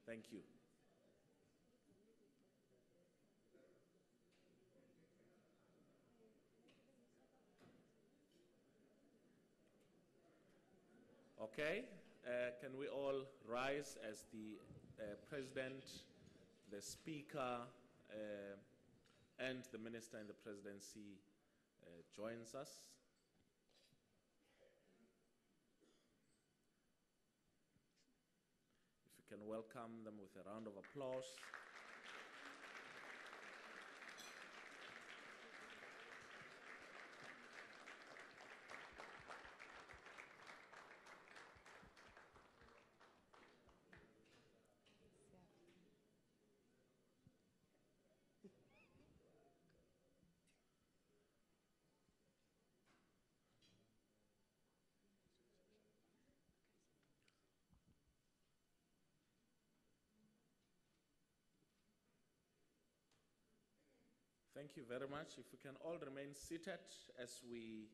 Thank you. Okay, can we all rise as the President, the Speaker, and the Minister in the Presidency joins us. If you can welcome them with a round of applause. Thank you very much. If we can all remain seated as we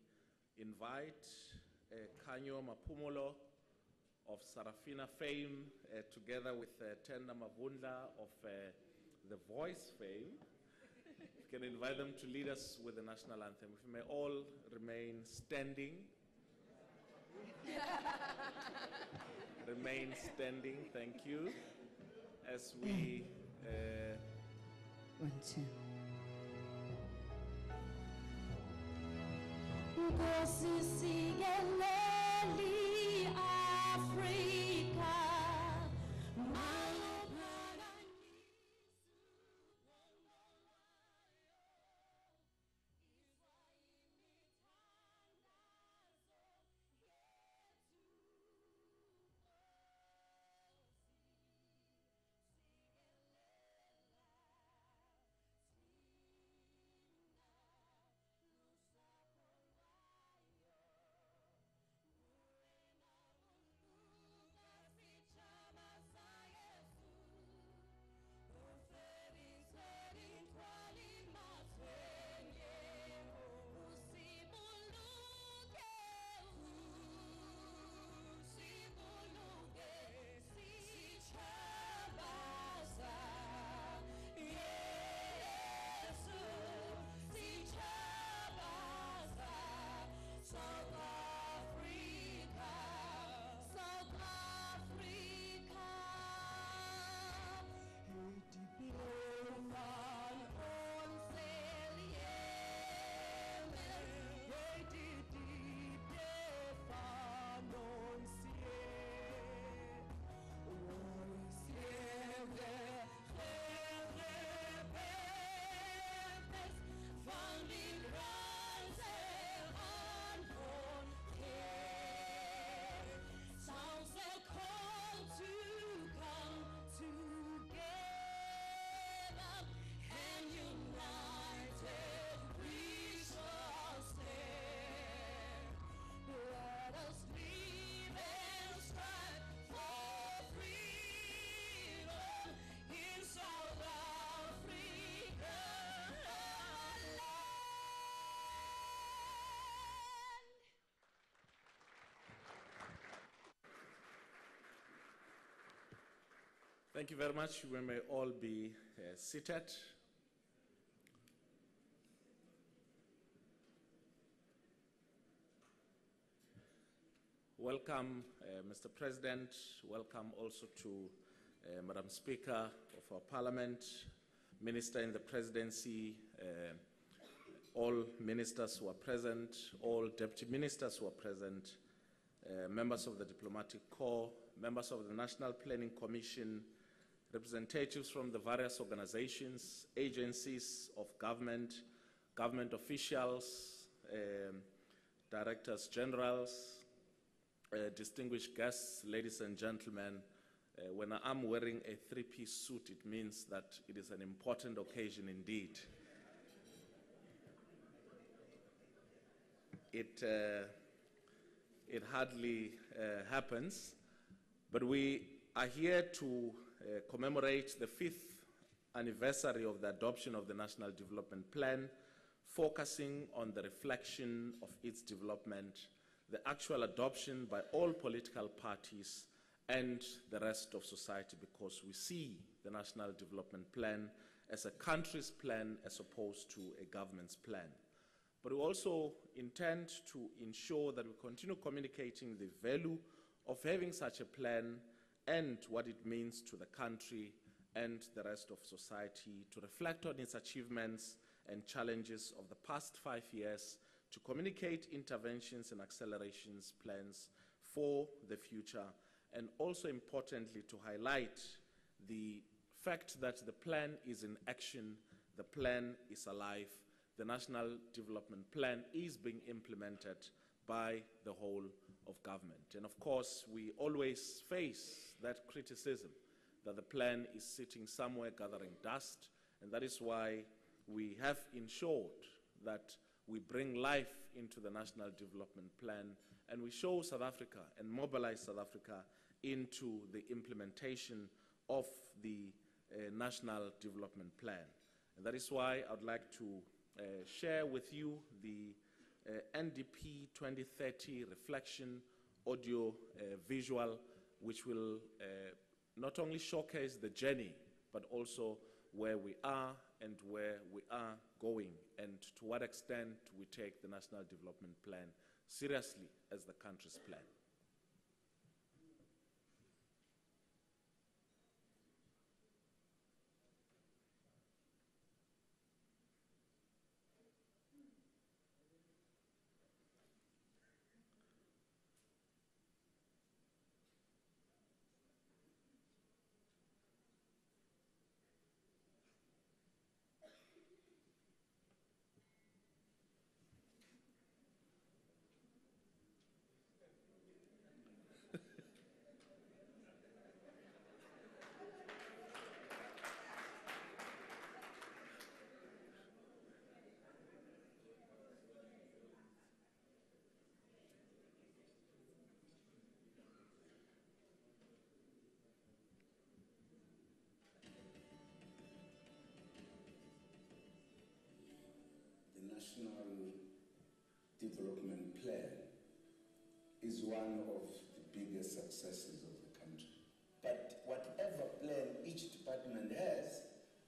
invite Khanyo Mapumulo of Sarafina fame, together with Tenda Mavundla of The Voice fame. We can invite them to lead us with the national anthem. If we may all remain standing. Remain standing, thank you. As we... 1, 2. Nkosi sikeleli Afrika Thank you very much. We may all be seated. Welcome, Mr. President. Welcome also to Madam Speaker of our Parliament, Minister in the Presidency, all ministers who are present, all deputy ministers who are present, members of the Diplomatic Corps, members of the National Planning Commission, representatives from the various organizations, agencies of government, government officials, directors generals, distinguished guests, ladies and gentlemen. When I'm wearing a three-piece suit, it means that it is an important occasion indeed. It hardly happens, but we are here to commemorate the 5th anniversary of the adoption of the National Development Plan, focusing on the reflection of its development, the actual adoption by all political parties, and the rest of society, because we see the National Development Plan as a country's plan as opposed to a government's plan. But we also intend to ensure that we continue communicating the value of having such a plan and what it means to the country and the rest of society, to reflect on its achievements and challenges of the past 5 years, to communicate interventions and accelerations plans for the future, and also importantly to highlight the fact that the plan is in action, the plan is alive, the National Development Plan is being implemented by the whole of government. And of course, we always face that criticism that the plan is sitting somewhere gathering dust, and that is why we have ensured that we bring life into the National Development Plan, and we show South Africa and mobilize South Africa into the implementation of the National Development Plan. And that is why I would like to share with you the NDP 2030 reflection audio visual, which will not only showcase the journey, but also where we are and where we are going, and to what extent we take the National Development Plan seriously as the country's plan. National Development Plan is one of the biggest successes of the country. But whatever plan each department has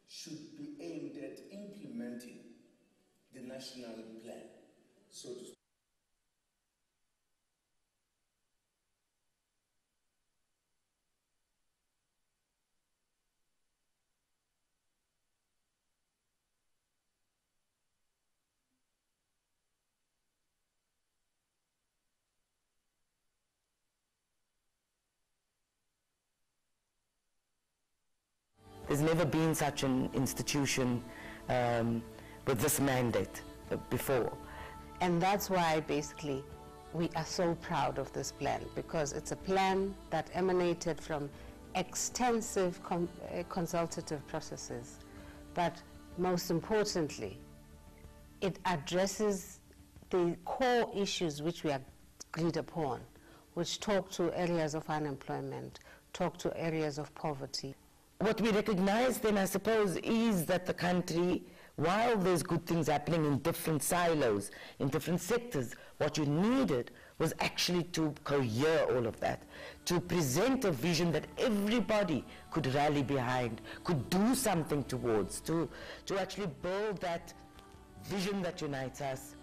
should be aimed at implementing the national plan, so to speak. There's never been such an institution with this mandate before. And that's why basically we are so proud of this plan, because it's a plan that emanated from extensive consultative processes. But most importantly, it addresses the core issues which we agreed upon, which talk to areas of unemployment, talk to areas of poverty. What we recognize then, I suppose, is that the country, while there's good things happening in different silos, in different sectors, what you needed was actually to cohere all of that, to present a vision that everybody could rally behind, could do something towards, to actually build that vision that unites us.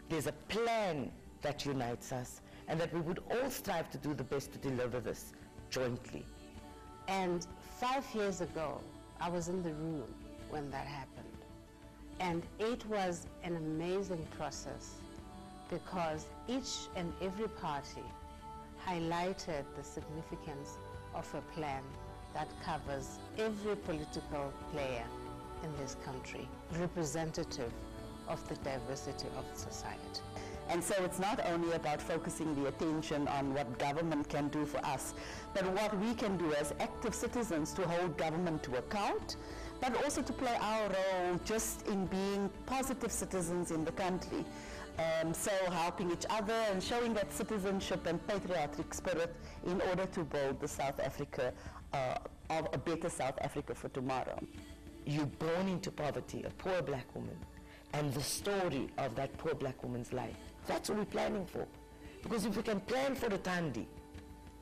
There's a plan that unites us, and that we would all strive to do the best to deliver this jointly. And 5 years ago, I was in the room when that happened. And it was an amazing process, because each and every party highlighted the significance of a plan that covers every political player in this country, representative of the diversity of society. And so it's not only about focusing the attention on what government can do for us, but what we can do as active citizens to hold government to account, but also to play our role just in being positive citizens in the country. So helping each other and showing that citizenship and patriotic spirit in order to build the South Africa, of a better South Africa for tomorrow. You're born into poverty, a poor black woman, and the story of that poor black woman's life. That's what we're planning for. Because if we can plan for the Thandi,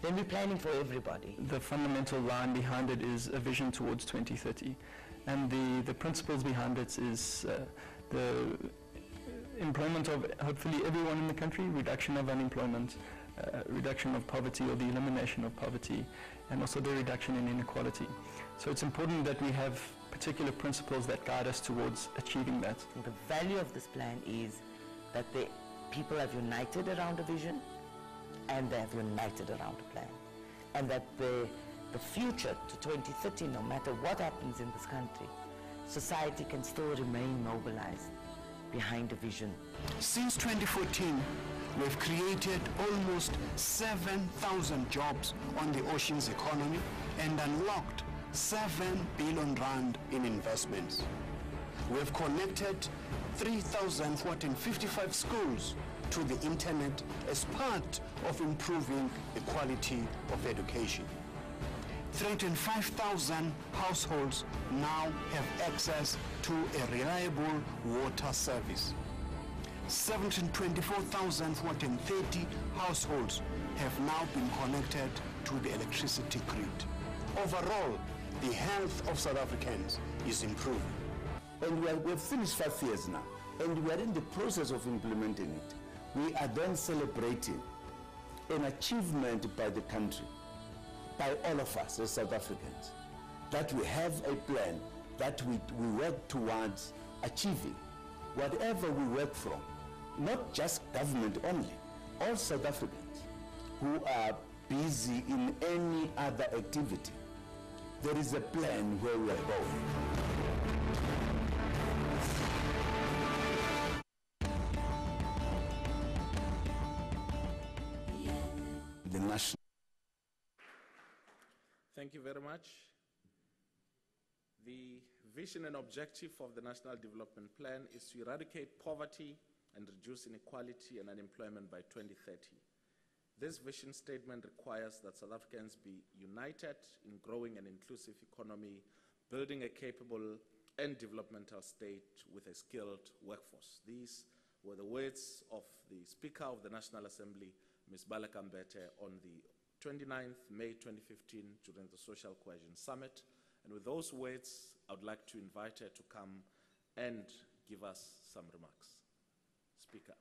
then we're planning for everybody. The fundamental line behind it is a vision towards 2030. And the principles behind it is the employment of hopefully everyone in the country, reduction of unemployment, reduction of poverty or the elimination of poverty, and also the reduction in inequality. So it's important that we have particular principles that guide us towards achieving that. The value of this plan is that the people have united around a vision and they have united around a plan. And that the future to 2030, no matter what happens in this country, society can still remain mobilized behind a vision. Since 2014, we've created almost 7,000 jobs on the oceans economy and unlocked 7 billion rand in investments. We've connected 3,455 schools to the internet as part of improving the quality of education. 305,000 households now have access to a reliable water service. 724,430 households have now been connected to the electricity grid. Overall, the health of South Africans is improving. And we've finished 5 years now, and we are in the process of implementing it. We are then celebrating an achievement by the country, by all of us as South Africans, that we have a plan that we work towards achieving. Whatever we work from, not just government only, all South Africans who are busy in any other activity, there is a plan where we are going. The national. Thank you very much. The vision and objective of the National Development Plan is to eradicate poverty and reduce inequality and unemployment by 2030. This vision statement requires that South Africans be united in growing an inclusive economy, building a capable and developmental state with a skilled workforce. These were the words of the Speaker of the National Assembly, Ms. Baleka Mbete, on the 29th May 2015 during the Social Cohesion Summit. And with those words, I would like to invite her to come and give us some remarks. Speaker.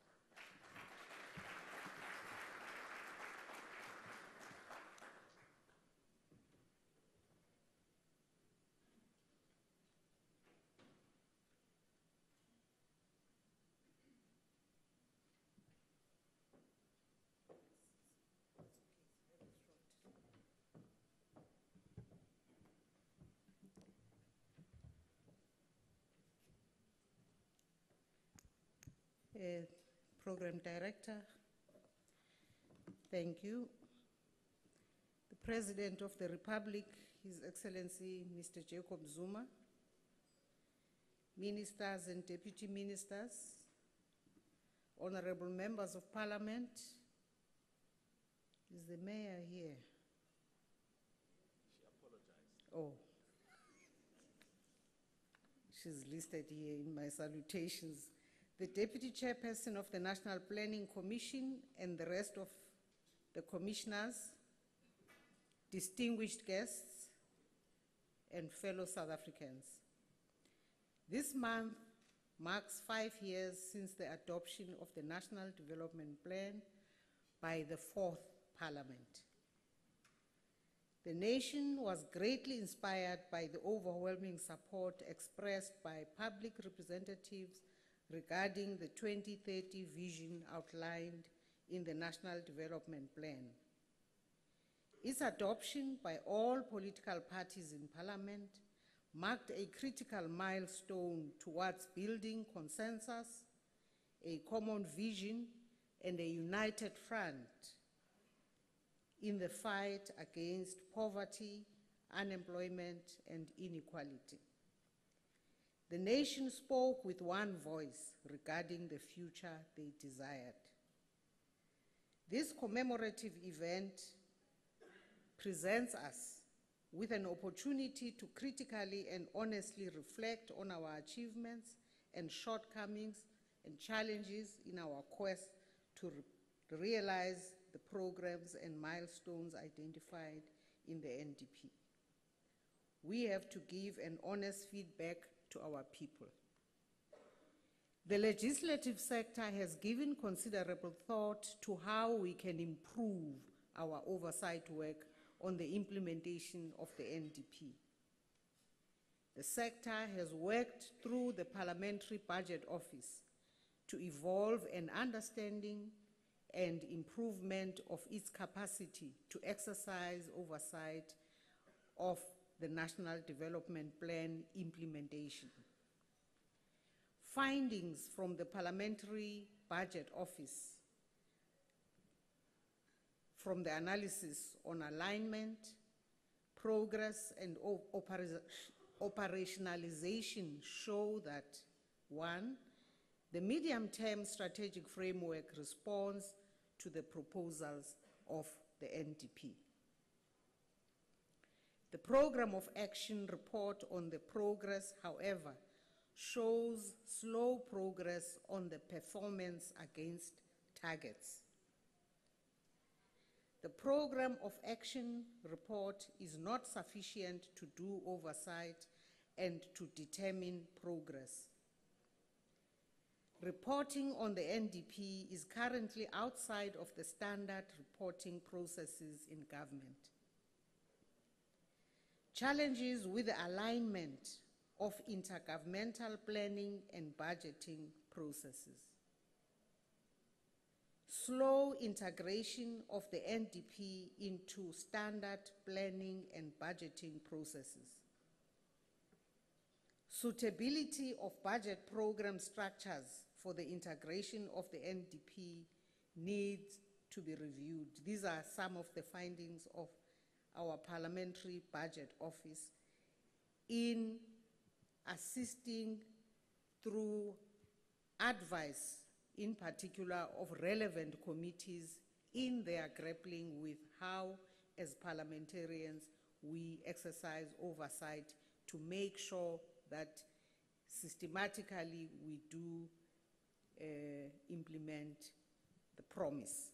Program Director, thank you. The President of the Republic, His Excellency Mr. Jacob Zuma, Ministers and Deputy Ministers, Honorable Members of Parliament, is the Mayor here? She apologized. Oh. She's listed here in my salutations. The Deputy Chairperson of the National Planning Commission and the rest of the commissioners, distinguished guests, and fellow South Africans. This month marks 5 years since the adoption of the National Development Plan by the 4th Parliament. The nation was greatly inspired by the overwhelming support expressed by public representatives regarding the 2030 vision outlined in the National Development Plan. Its adoption by all political parties in Parliament marked a critical milestone towards building consensus, a common vision, and a united front in the fight against poverty, unemployment, and inequality. The nation spoke with one voice regarding the future they desired. This commemorative event presents us with an opportunity to critically and honestly reflect on our achievements and shortcomings and challenges in our quest to realize the programs and milestones identified in the NDP. We have to give an honest feedback to our people. The legislative sector has given considerable thought to how we can improve our oversight work on the implementation of the NDP. The sector has worked through the Parliamentary Budget Office to evolve an understanding and improvement of its capacity to exercise oversight of the National Development Plan implementation. Findings from the Parliamentary Budget Office from the analysis on alignment, progress, and operationalization show that, 1, the medium-term strategic framework responds to the proposals of the NDP. The Program of Action report on the progress, however, shows slow progress on the performance against targets. The Program of Action report is not sufficient to do oversight and to determine progress. Reporting on the NDP is currently outside of the standard reporting processes in government. Challenges with the alignment of intergovernmental planning and budgeting processes. Slow integration of the NDP into standard planning and budgeting processes. Suitability of budget program structures for the integration of the NDP needs to be reviewed. These are some of the findings of our Parliamentary Budget Office in assisting through advice, in particular of relevant committees in their grappling with how, as parliamentarians, we exercise oversight to make sure that systematically we do implement the promise.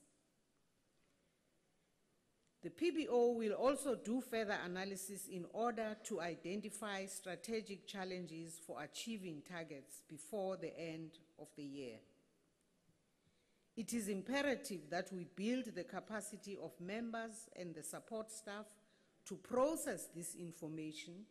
The PBO will also do further analysis in order to identify strategic challenges for achieving targets before the end of the year. It is imperative that we build the capacity of members and the support staff to process this information.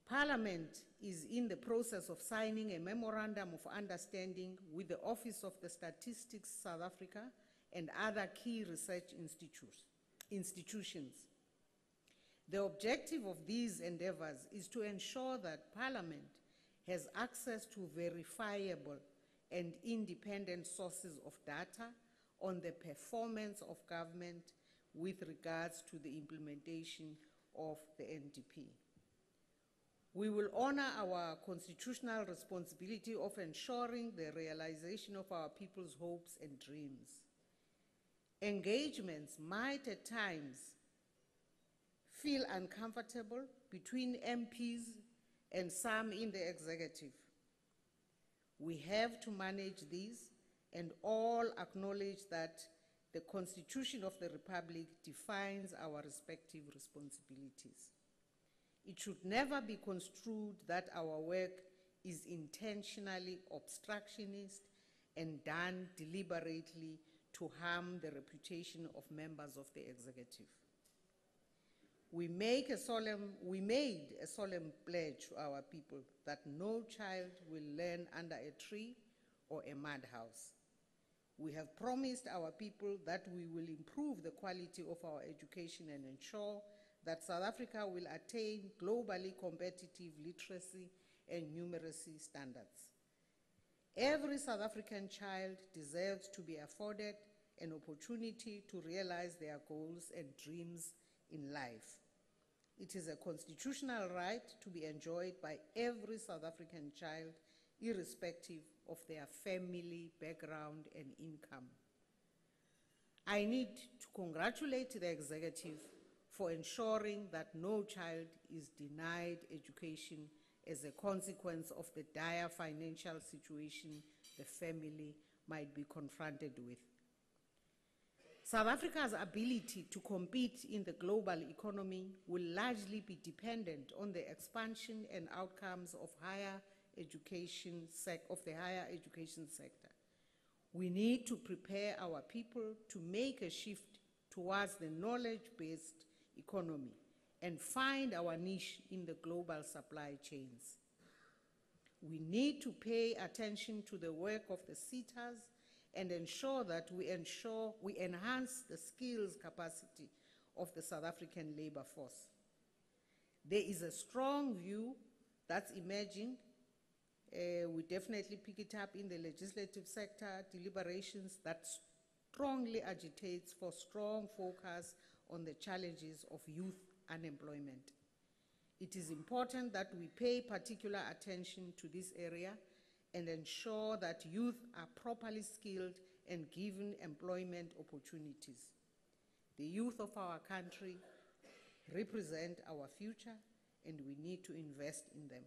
Parliament is in the process of signing a memorandum of understanding with the Office of the Statistics South Africa and other key research institutions. The objective of these endeavors is to ensure that Parliament has access to verifiable and independent sources of data on the performance of government with regards to the implementation of the NDP. We will honor our constitutional responsibility of ensuring the realization of our people's hopes and dreams. Engagements might at times feel uncomfortable between MPs and some in the executive. We have to manage these and all acknowledge that the Constitution of the Republic defines our respective responsibilities. It should never be construed that our work is intentionally obstructionist and done deliberately to harm the reputation of members of the executive. We made a solemn pledge to our people that no child will learn under a tree or a madhouse. We have promised our people that we will improve the quality of our education and ensure that South Africa will attain globally competitive literacy and numeracy standards. Every South African child deserves to be afforded an opportunity to realize their goals and dreams in life. It is a constitutional right to be enjoyed by every South African child, irrespective of their family background and income. I need to congratulate the executive for ensuring that no child is denied education as a consequence of the dire financial situation the family might be confronted with. South Africa's ability to compete in the global economy will largely be dependent on the expansion and outcomes of the higher education sector. We need to prepare our people to make a shift towards the knowledge-based economy and find our niche in the global supply chains. We need to pay attention to the work of the SETAs and ensure that we enhance the skills capacity of the South African labor force. There is a strong view that's emerging. We definitely pick it up in the legislative sector deliberations that strongly agitates for strong focus on the challenges of youth unemployment. It is important that we pay particular attention to this area and ensure that youth are properly skilled and given employment opportunities. The youth of our country represent our future, and we need to invest in them.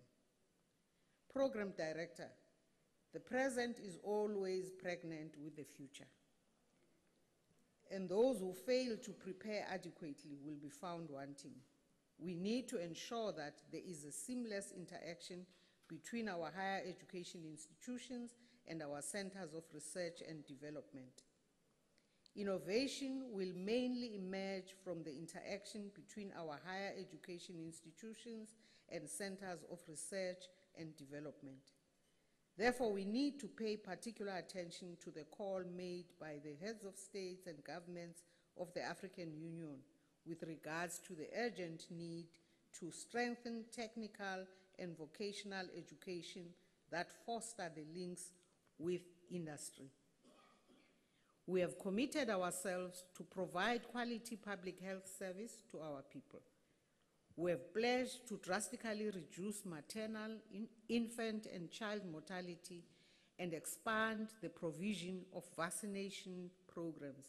Program Director, the present is always pregnant with the future, and those who fail to prepare adequately will be found wanting. We need to ensure that there is a seamless interaction between our higher education institutions and our centers of research and development. Innovation will mainly emerge from the interaction between our higher education institutions and centers of research and development. Therefore, we need to pay particular attention to the call made by the heads of states and governments of the African Union with regards to the urgent need to strengthen technical and vocational education that foster the links with industry. We have committed ourselves to provide quality public health service to our people. We have pledged to drastically reduce maternal, infant, and child mortality and expand the provision of vaccination programs.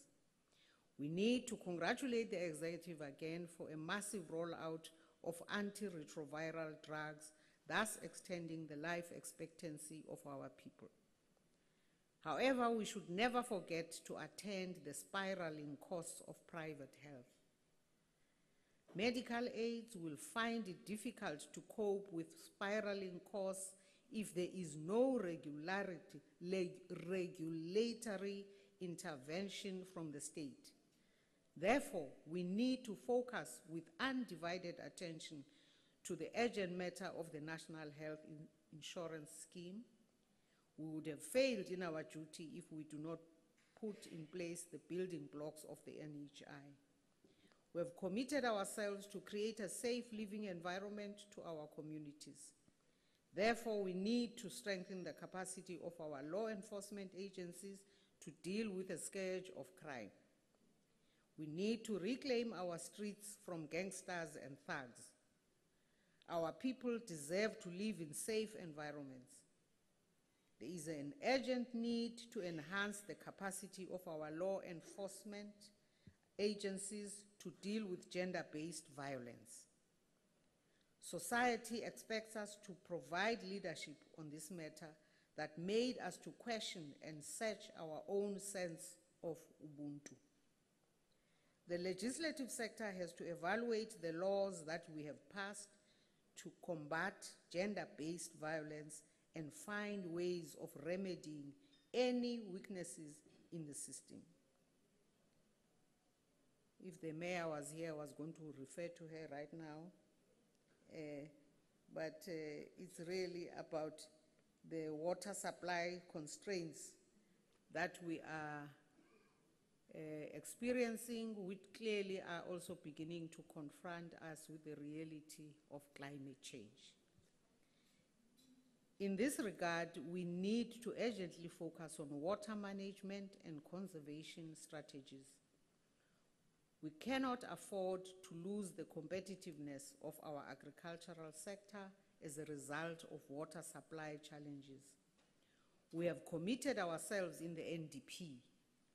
We need to congratulate the executive again for a massive rollout of antiretroviral drugs, thus extending the life expectancy of our people. However, we should never forget to attend the spiraling costs of private health. Medical aids will find it difficult to cope with spiraling costs if there is no regulatory intervention from the state. Therefore, we need to focus with undivided attention to the urgent matter of the National Health Insurance Scheme. We would have failed in our duty if we do not put in place the building blocks of the NHI. We have committed ourselves to create a safe living environment to our communities. Therefore, we need to strengthen the capacity of our law enforcement agencies to deal with the scourge of crime. We need to reclaim our streets from gangsters and thugs. Our people deserve to live in safe environments. There is an urgent need to enhance the capacity of our law enforcement agencies to deal with gender-based violence. Society expects us to provide leadership on this matter that made us to question and search our own sense of Ubuntu. The legislative sector has to evaluate the laws that we have passed to combat gender-based violence and find ways of remedying any weaknesses in the system. If the mayor was here, I was going to refer to her right now, but it's really about the water supply constraints that we are experiencing, which clearly are also beginning to confront us with the reality of climate change. In this regard, we need to urgently focus on water management and conservation strategies. We cannot afford to lose the competitiveness of our agricultural sector as a result of water supply challenges. We have committed ourselves in the NDP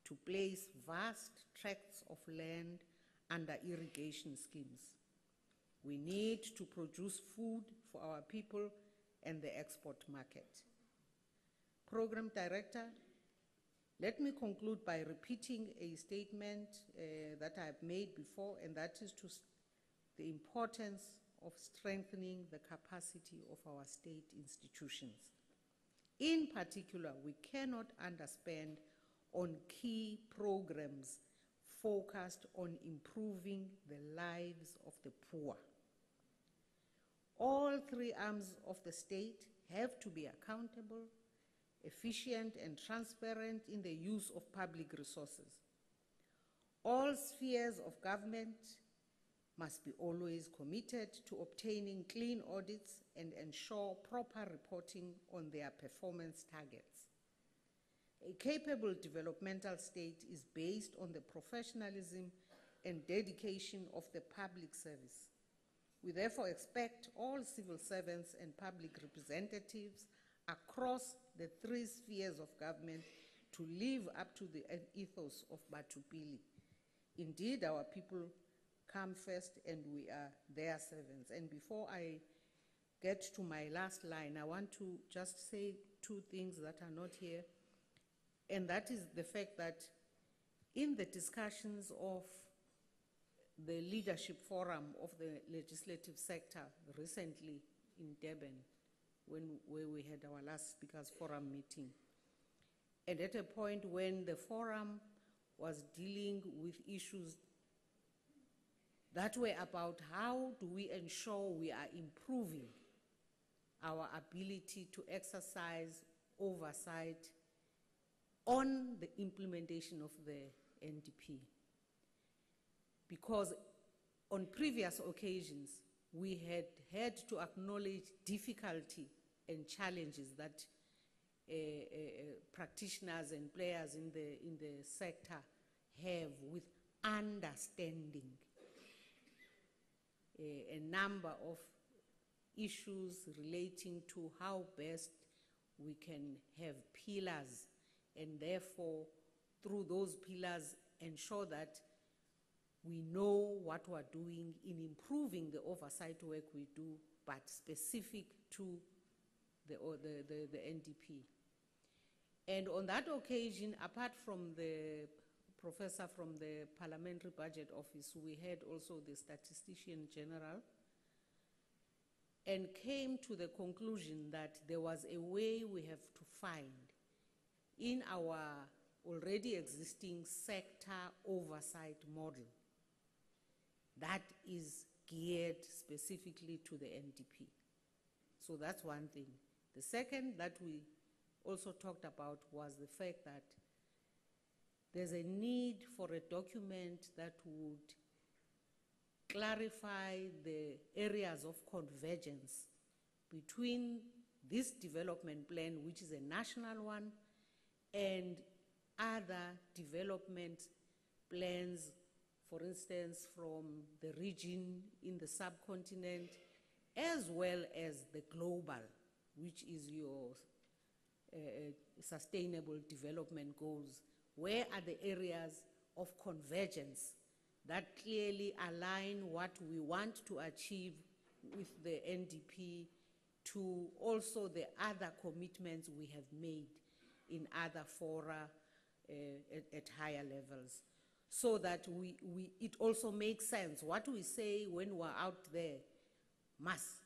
to place vast tracts of land under irrigation schemes. We need to produce food for our people and the export market. Program Director, Let me conclude by repeating a statement that I have made before, and that is the importance of strengthening the capacity of our state institutions. In particular, we cannot underspend on key programs focused on improving the lives of the poor. All three arms of the state have to be accountable, efficient, and transparent in the use of public resources. All spheres of government must be always committed to obtaining clean audits and ensure proper reporting on their performance targets. A capable developmental state is based on the professionalism and dedication of the public service. We therefore expect all civil servants and public representatives across the three spheres of government to live up to the ethos of Batupili. Indeed, our people come first and we are their servants. And before I get to my last line, I want to just say two things that are not here. And that is the fact that in the discussions of the leadership forum of the legislative sector recently in Durban, where we had our last speakers forum meeting, and at a point when the forum was dealing with issues that were about how do we ensure we are improving our ability to exercise oversight on the implementation of the NDP. Because on previous occasions, we had had to acknowledge difficulty and challenges that practitioners and players in the sector have with understanding a number of issues relating to how best we can have pillars, and therefore through those pillars ensure that we know what we're doing in improving the oversight work we do, but specific to the NDP. And on that occasion, apart from the professor from the Parliamentary Budget Office, we had also the Statistician General, and came to the conclusion that there was a way we have to find in our already existing sector oversight model that is geared specifically to the NDP. So that's one thing. The second that we also talked about was the fact that there's a need for a document that would clarify the areas of convergence between this development plan, which is a national one, and other development plans, for instance, from the region in the subcontinent, as well as the global, which is your sustainable development goals. Where are the areas of convergence that clearly align what we want to achieve with the NDP to also the other commitments we have made in other fora at higher levels, so that it also makes sense. What we say when we're out there must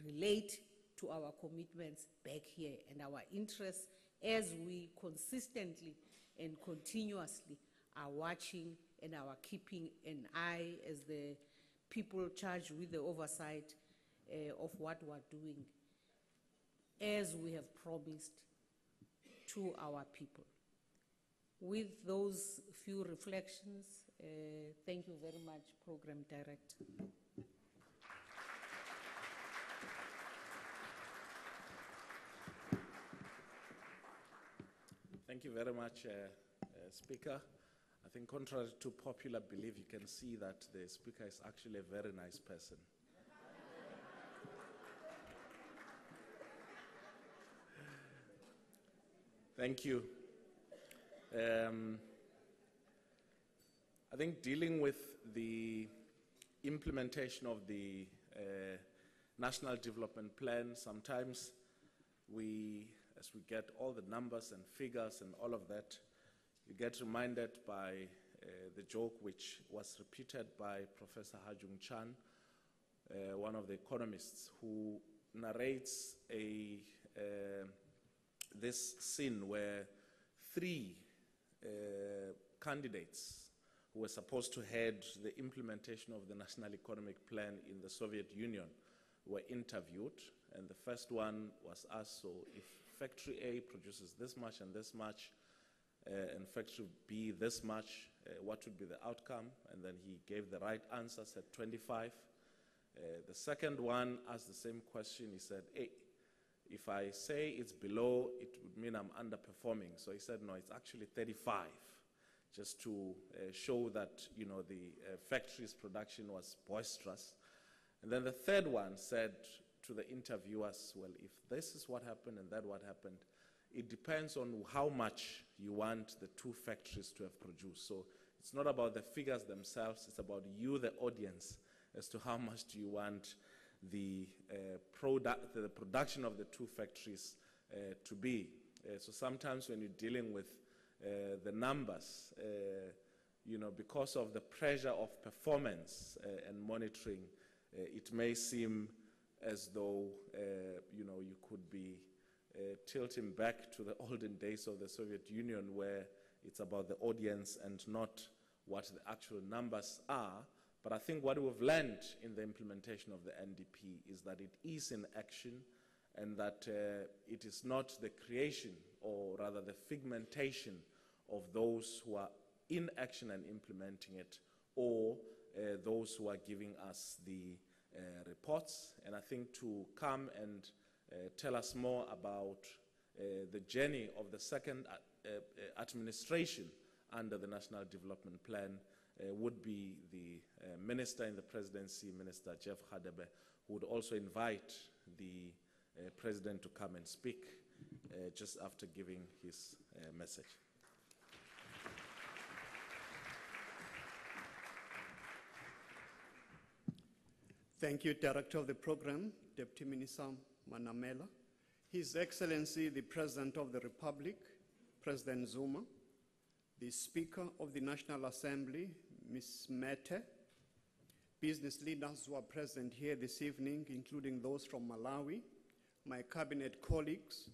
relate to our commitments back here and our interests as we consistently and continuously are watching and are keeping an eye as the people charged with the oversight of what we're doing, as we have promised to our people. With those few reflections, thank you very much, Program Director. Thank you very much, Speaker. I think contrary to popular belief, you can see that the Speaker is actually a very nice person. Thank you. I think dealing with the implementation of the National Development Plan, sometimes we as we get all the numbers and figures and all of that, you get reminded by the joke which was repeated by Professor Hajung Chan, one of the economists, who narrates this scene where three candidates who were supposed to head the implementation of the National Economic Plan in the Soviet Union were interviewed, and the first one was asked, so if factory A produces this much and this much, and factory B this much, what would be the outcome? And then he gave the right answer, said 25. The second one asked the same question. He said, hey, if I say it's below, it would mean I'm underperforming. So he said, no, it's actually 35, just to show that, you know, the factory's production was boisterous. And then the third one said to the interviewers, well, if this is what happened and that what happened, it depends on how much you want the two factories to have produced. So it's not about the figures themselves, it's about you, the audience, as to how much do you want the production of the two factories to be. So sometimes when you're dealing with the numbers, you know, because of the pressure of performance and monitoring, it may seem as though, you know, you could be tilting back to the olden days of the Soviet Union, where it's about the audience and not what the actual numbers are. But I think what we've learned in the implementation of the NDP is that it is in action, and that it is not the creation, or rather the figmentation of those who are in action and implementing it, or those who are giving us the reports. And I think to come and tell us more about the journey of the second administration under the National Development Plan would be the Minister in the Presidency, Minister Jeff Hadebe, who would also invite the President to come and speak just after giving his message. Thank you, Director of the Program, Deputy Minister Manamela. His Excellency, the President of the Republic, President Zuma, the Speaker of the National Assembly, Ms. Mete, business leaders who are present here this evening, including those from Malawi, my cabinet colleagues,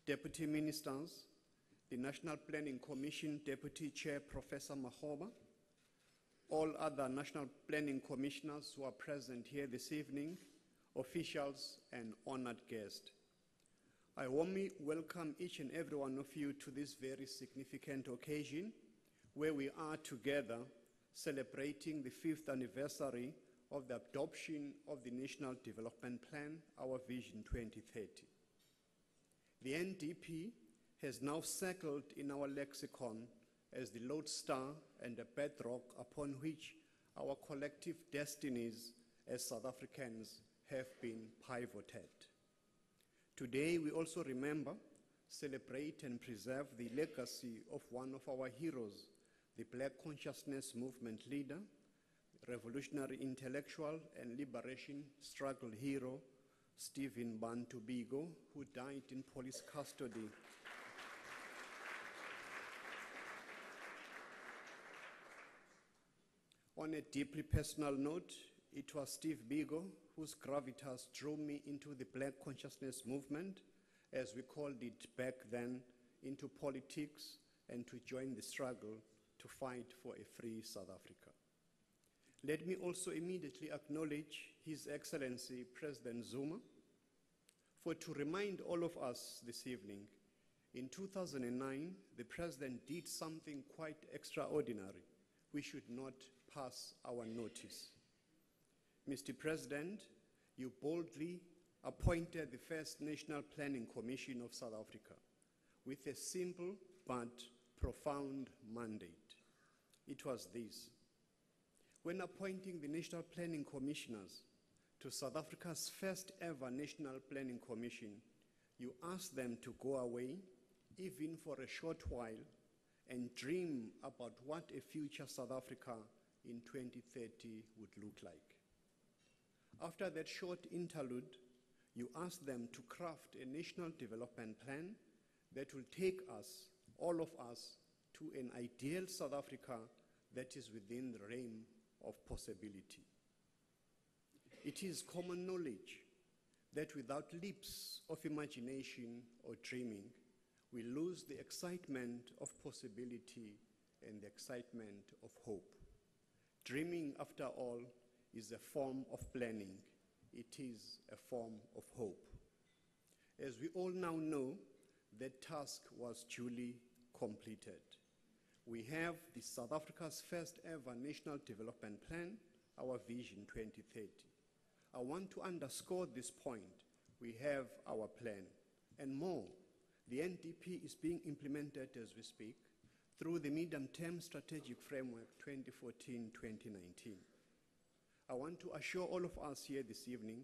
deputy ministers, the National Planning Commission Deputy Chair, Professor Mahoba, all other National Planning Commissioners who are present here this evening, officials and honored guests. I warmly welcome each and every one of you to this very significant occasion where we are together celebrating the 5th anniversary of the adoption of the National Development Plan, our Vision 2030. The NDP has now circled in our lexicon as the lodestar and the bedrock upon which our collective destinies as South Africans have been pivoted. Today, we also remember, celebrate, and preserve the legacy of one of our heroes, the Black Consciousness Movement leader, revolutionary intellectual and liberation struggle hero, Stephen Bantu Biko, who died in police custody On a deeply personal note, it was Steve Biko whose gravitas drew me into the Black Consciousness Movement, as we called it back then, into politics and to join the struggle to fight for a free South Africa. Let me also immediately acknowledge His Excellency President Zuma, for to remind all of us this evening, in 2009, the President did something quite extraordinary. We should not pass our notice. Mr. President, you boldly appointed the first National Planning Commission of South Africa with a simple but profound mandate. It was this: when appointing the National Planning Commissioners to South Africa's first ever National Planning Commission, you asked them to go away, even for a short while, and dream about what a future South Africa in 2030 would look like. After that short interlude, you asked them to craft a national development plan that will take us, all of us, to an ideal South Africa that is within the realm of possibility. It is common knowledge that without leaps of imagination or dreaming, we lose the excitement of possibility and the excitement of hope. Dreaming, after all, is a form of planning. It is a form of hope. As we all now know, that task was duly completed. We have the South Africa's first ever National Development Plan, our Vision 2030. I want to underscore this point. We have our plan and more. The NDP is being implemented as we speak through the medium-term strategic framework 2014-2019. I want to assure all of us here this evening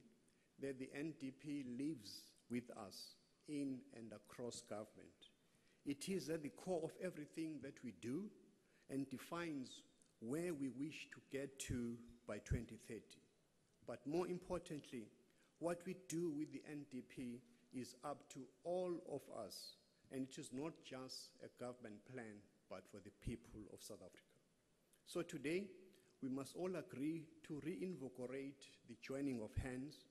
that the NDP lives with us in and across government. It is at the core of everything that we do and defines where we wish to get to by 2030. But more importantly, what we do with the NDP is up to all of us, and it is not just a government plan, but for the people of South Africa. So today, we must all agree to reinvigorate the joining of hands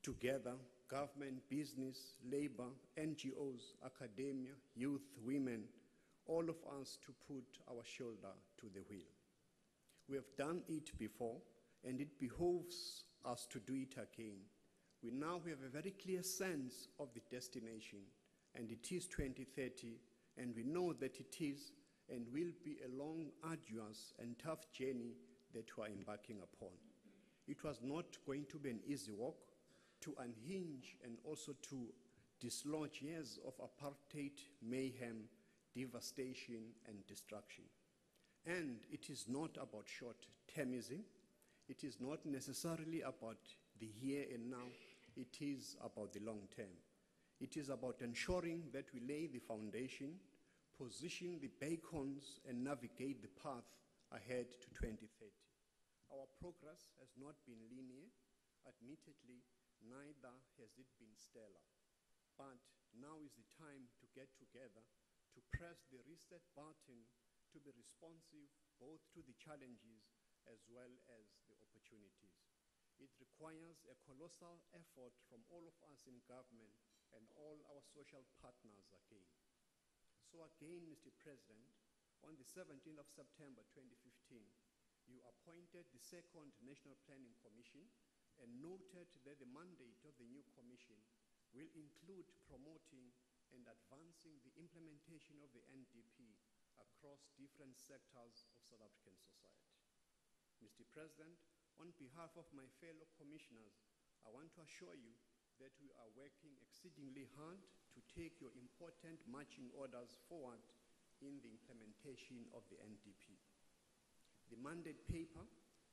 together, government, business, labor, NGOs, academia, youth, women, all of us to put our shoulder to the wheel. We have done it before, and it behoves us to do it again. We now have a very clear sense of the destination, and it is 2030, and we know that it is and will be a long, arduous, and tough journey that we are embarking upon. It was not going to be an easy walk to unhinge and also to dislodge years of apartheid, mayhem, devastation, and destruction. And it is not about short-termism. It is not necessarily about the here and now. It is about the long term. It is about ensuring that we lay the foundation, position the beacons, and navigate the path ahead to 2030. Our progress has not been linear. Admittedly, neither has it been stellar. But now is the time to get together, to press the reset button, to be responsive both to the challenges as well as the opportunities. It requires a colossal effort from all of us in government and all our social partners again. So again, Mr. President, on the 17th of September 2015, you appointed the second National Planning Commission and noted that the mandate of the new commission will include promoting and advancing the implementation of the NDP across different sectors of South African society. Mr. President, on behalf of my fellow commissioners, I want to assure you that we are working exceedingly hard to take your important marching orders forward in the implementation of the NDP. The mandate paper,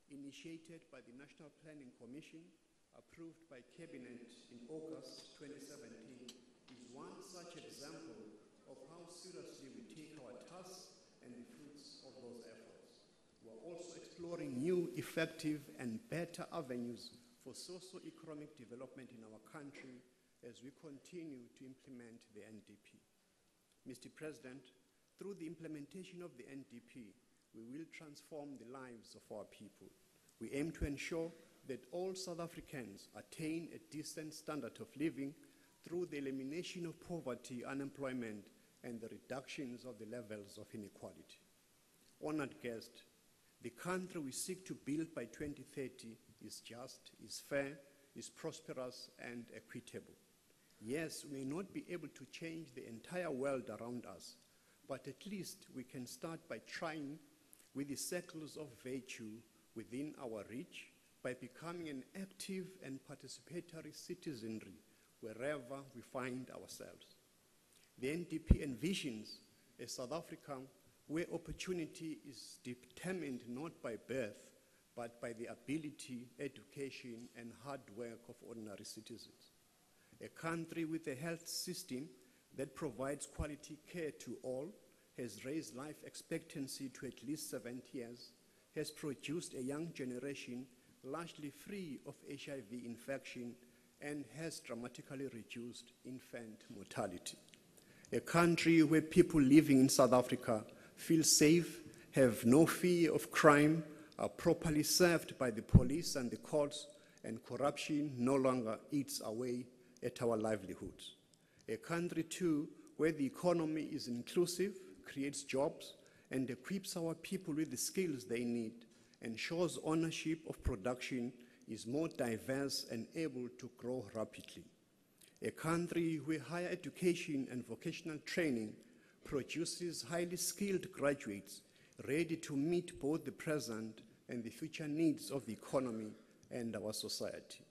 initiated by the National Planning Commission, approved by Cabinet in August 2017, is one such example of how seriously we take our tasks and the fruits of those efforts. We're also exploring new, effective, and better avenues for socio-economic development in our country as we continue to implement the NDP. Mr. President, through the implementation of the NDP, we will transform the lives of our people. We aim to ensure that all South Africans attain a decent standard of living through the elimination of poverty, unemployment, and the reductions of the levels of inequality. Honored guest, the country we seek to build by 2030 is just, is fair, is prosperous, and equitable. Yes, we may not be able to change the entire world around us, but at least we can start by trying with the circles of virtue within our reach by becoming an active and participatory citizenry wherever we find ourselves. The NDP envisions a South Africa where opportunity is determined not by birth, but by the ability, education, and hard work of ordinary citizens. A country with a health system that provides quality care to all, has raised life expectancy to at least 70 years, has produced a young generation largely free of HIV infection, and has dramatically reduced infant mortality. a country where people living in South Africa feel safe, have no fear of crime, are properly served by the police and the courts, and corruption no longer eats away at our livelihoods. A country, too, where the economy is inclusive, creates jobs, and equips our people with the skills they need, ensures ownership of production, is more diverse and able to grow rapidly. A country where higher education and vocational training produces highly skilled graduates ready to meet both the present and the future needs of the economy and our society.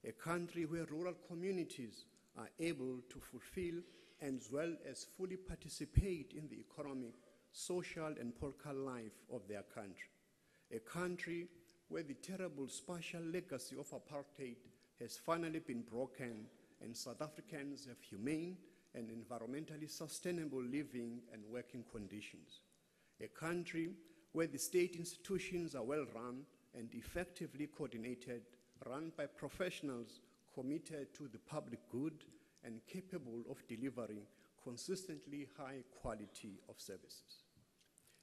A country where rural communities are able to fulfill as well as fully participate in the economic, social, and political life of their country. A country where the terrible spatial legacy of apartheid has finally been broken and South Africans have humane and environmentally sustainable living and working conditions. A country where the state institutions are well run and effectively coordinated, run by professionals committed to the public good and capable of delivering consistently high quality of services.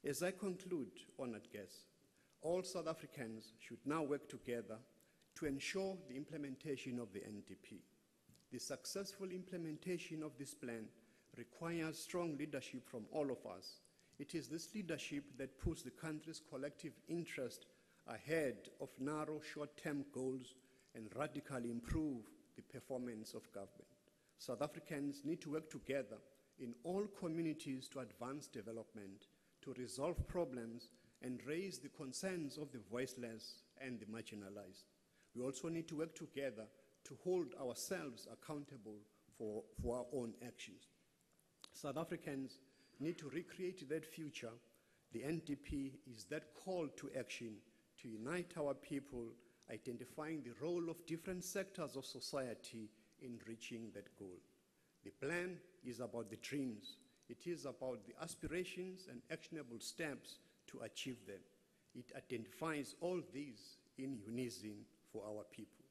As I conclude, honored guests, all South Africans should now work together to ensure the implementation of the NDP. The successful implementation of this plan requires strong leadership from all of us. It is this leadership that puts the country's collective interest ahead of narrow short-term goals and radically improve the performance of government. South Africans need to work together in all communities to advance development, to resolve problems, and raise the concerns of the voiceless and the marginalized. We also need to work together to hold ourselves accountable for our own actions. South Africans need to recreate that future. The NDP is that call to action to unite our people, identifying the role of different sectors of society in reaching that goal. The plan is about the dreams. It is about the aspirations and actionable steps to achieve them. It identifies all these in unison for our people.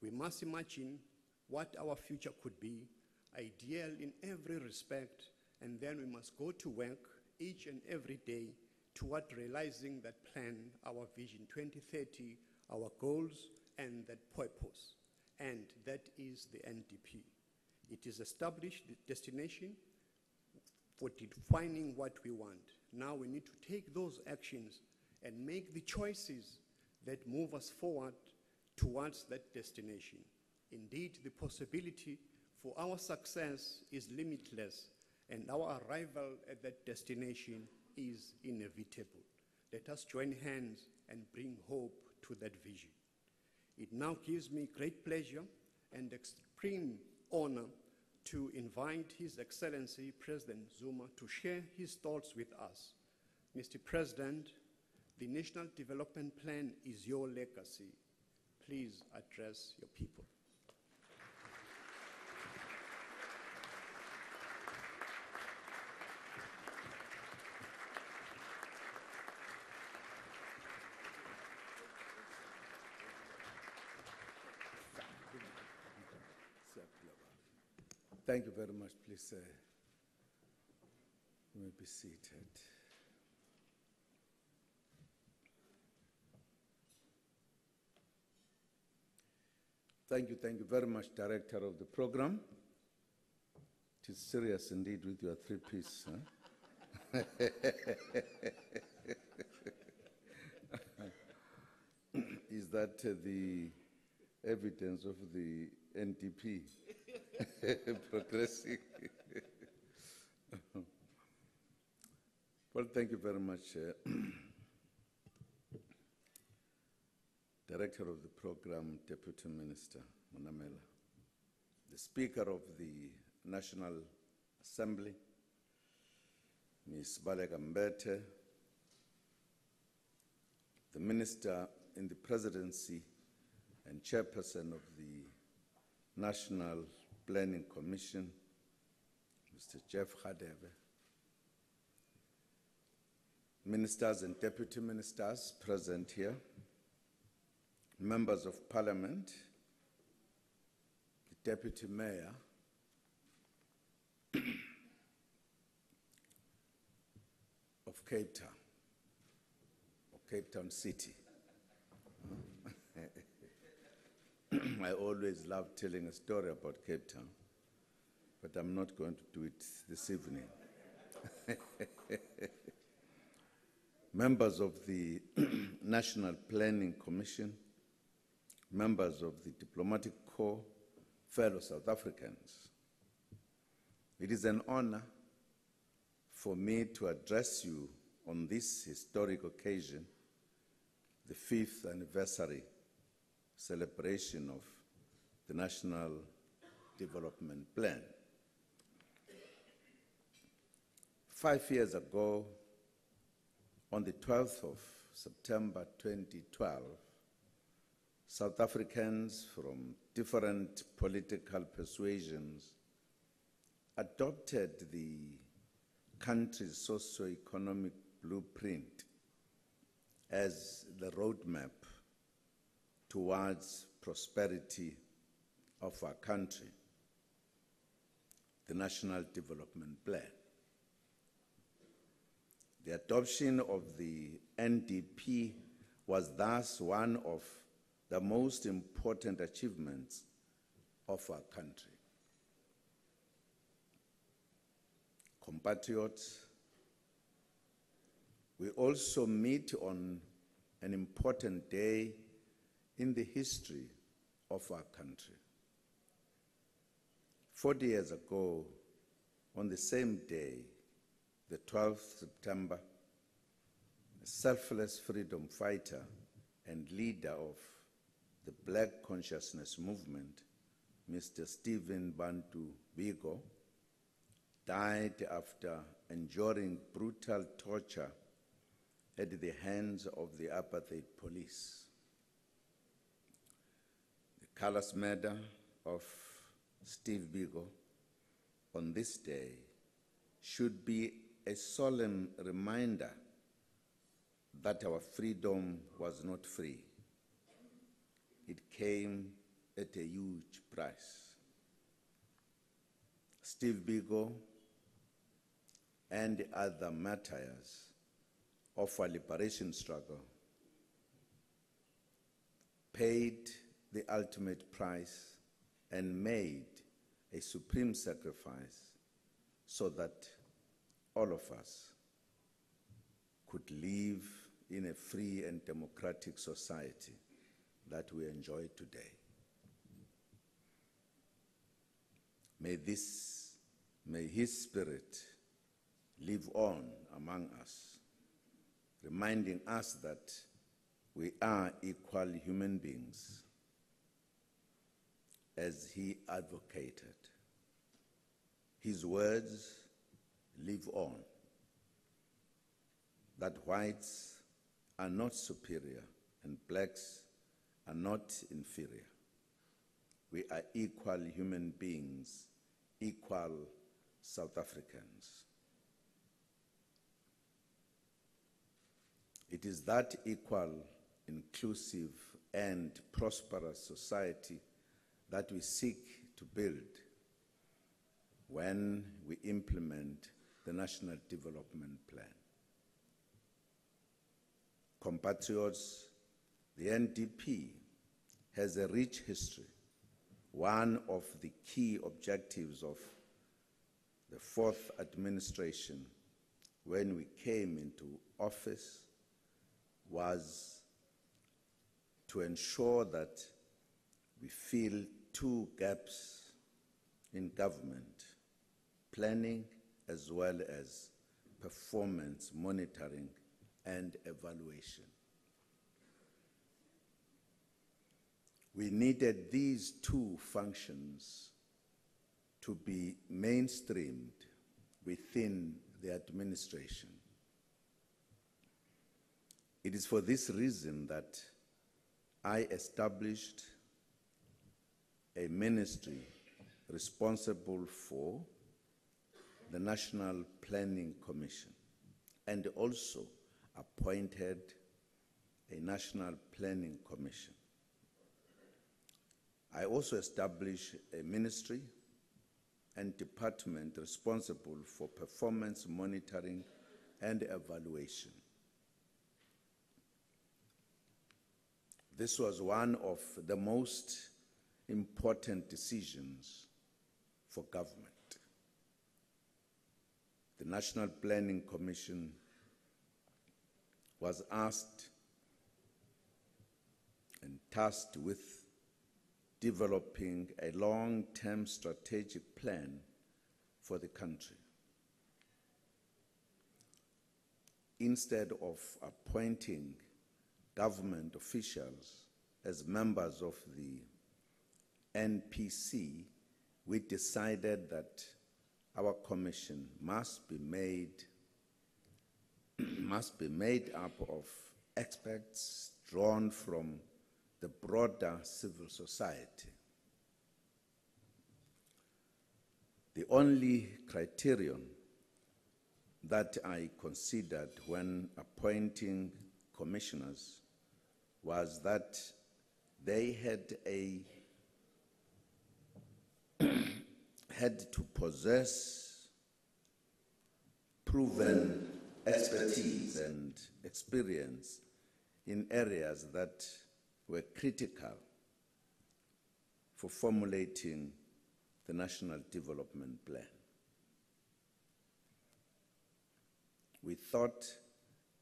We must imagine what our future could be, ideal in every respect, and then we must go to work each and every day toward realizing that plan, our Vision 2030, our goals, and that purpose. And that is the NDP. It is established the destination for defining what we want. Now we need to take those actions and make the choices that move us forward towards that destination. Indeed, the possibility for our success is limitless, and our arrival at that destination is inevitable. Let us join hands and bring hope to that vision. It now gives me great pleasure and extreme honor to invite His Excellency President Zuma to share his thoughts with us. Mr. President, the National Development Plan is your legacy. Please address your people. Thank you very much. Please, you may be seated. Thank you very much, Director of the program. It is serious indeed with your three-piece. Huh? Is that the evidence of the NDP progressing? Well, thank you very much, Director of the program, Deputy Minister Manamela, the Speaker of the National Assembly, Ms. Baleka Mbete, the Minister in the Presidency and Chairperson of the National Planning Commission, Mr. Jeff Hadebe, Ministers and Deputy Ministers present here, Members of Parliament, the Deputy Mayor, of Cape Town, or Cape Town City. I always love telling a story about Cape Town, but I'm not going to do it this evening. Members of the National Planning Commission, members of the Diplomatic Corps, fellow South Africans, it is an honor for me to address you on this historic occasion, the 5th anniversary celebration of the National Development Plan. 5 years ago, on the 12th of September 2012, South Africans from different political persuasions adopted the country's socio-economic blueprint as the roadmap towards prosperity of our country, the National Development Plan. The adoption of the NDP was thus one of the most important achievements of our country. Compatriots, we also meet on an important day in the history of our country. 40 years ago, on the same day, the 12th September, a selfless freedom fighter and leader of the Black Consciousness Movement, Mr. Stephen Bantu Biko, died after enduring brutal torture at the hands of the apartheid police. The callous murder of Steve Biko on this day should be a solemn reminder that our freedom was not free. It came at a huge price. Steve Biko and other martyrs of our liberation struggle paid the ultimate price and made a supreme sacrifice so that all of us could live in a free and democratic society that we enjoy today. May his spirit live on among us, reminding us that we are equal human beings, as he advocated. His words live on, that whites are not superior and blacks are not inferior. We are equal human beings, equal South Africans. It is that equal, inclusive, and prosperous society that we seek to build when we implement the National Development Plan. Compatriots, the NDP has a rich history. One of the key objectives of the fourth administration when we came into office was to ensure that we fill two gaps in government: planning as well as performance monitoring and evaluation. We needed these two functions to be mainstreamed within the administration. It is for this reason that I established a ministry responsible for the National Planning Commission and also appointed a National Planning Commission. I also established a ministry and department responsible for performance monitoring and evaluation. This was one of the most important decisions for government. The National Planning Commission was asked and tasked with developing a long-term strategic plan for the country. Instead of appointing government officials as members of the NPC, we decided that our commission must be made up of experts drawn from the broader civil society. The only criterion that I considered when appointing commissioners was that they had to possess proven expertise and experience in areas that were critical for formulating the National Development Plan. We thought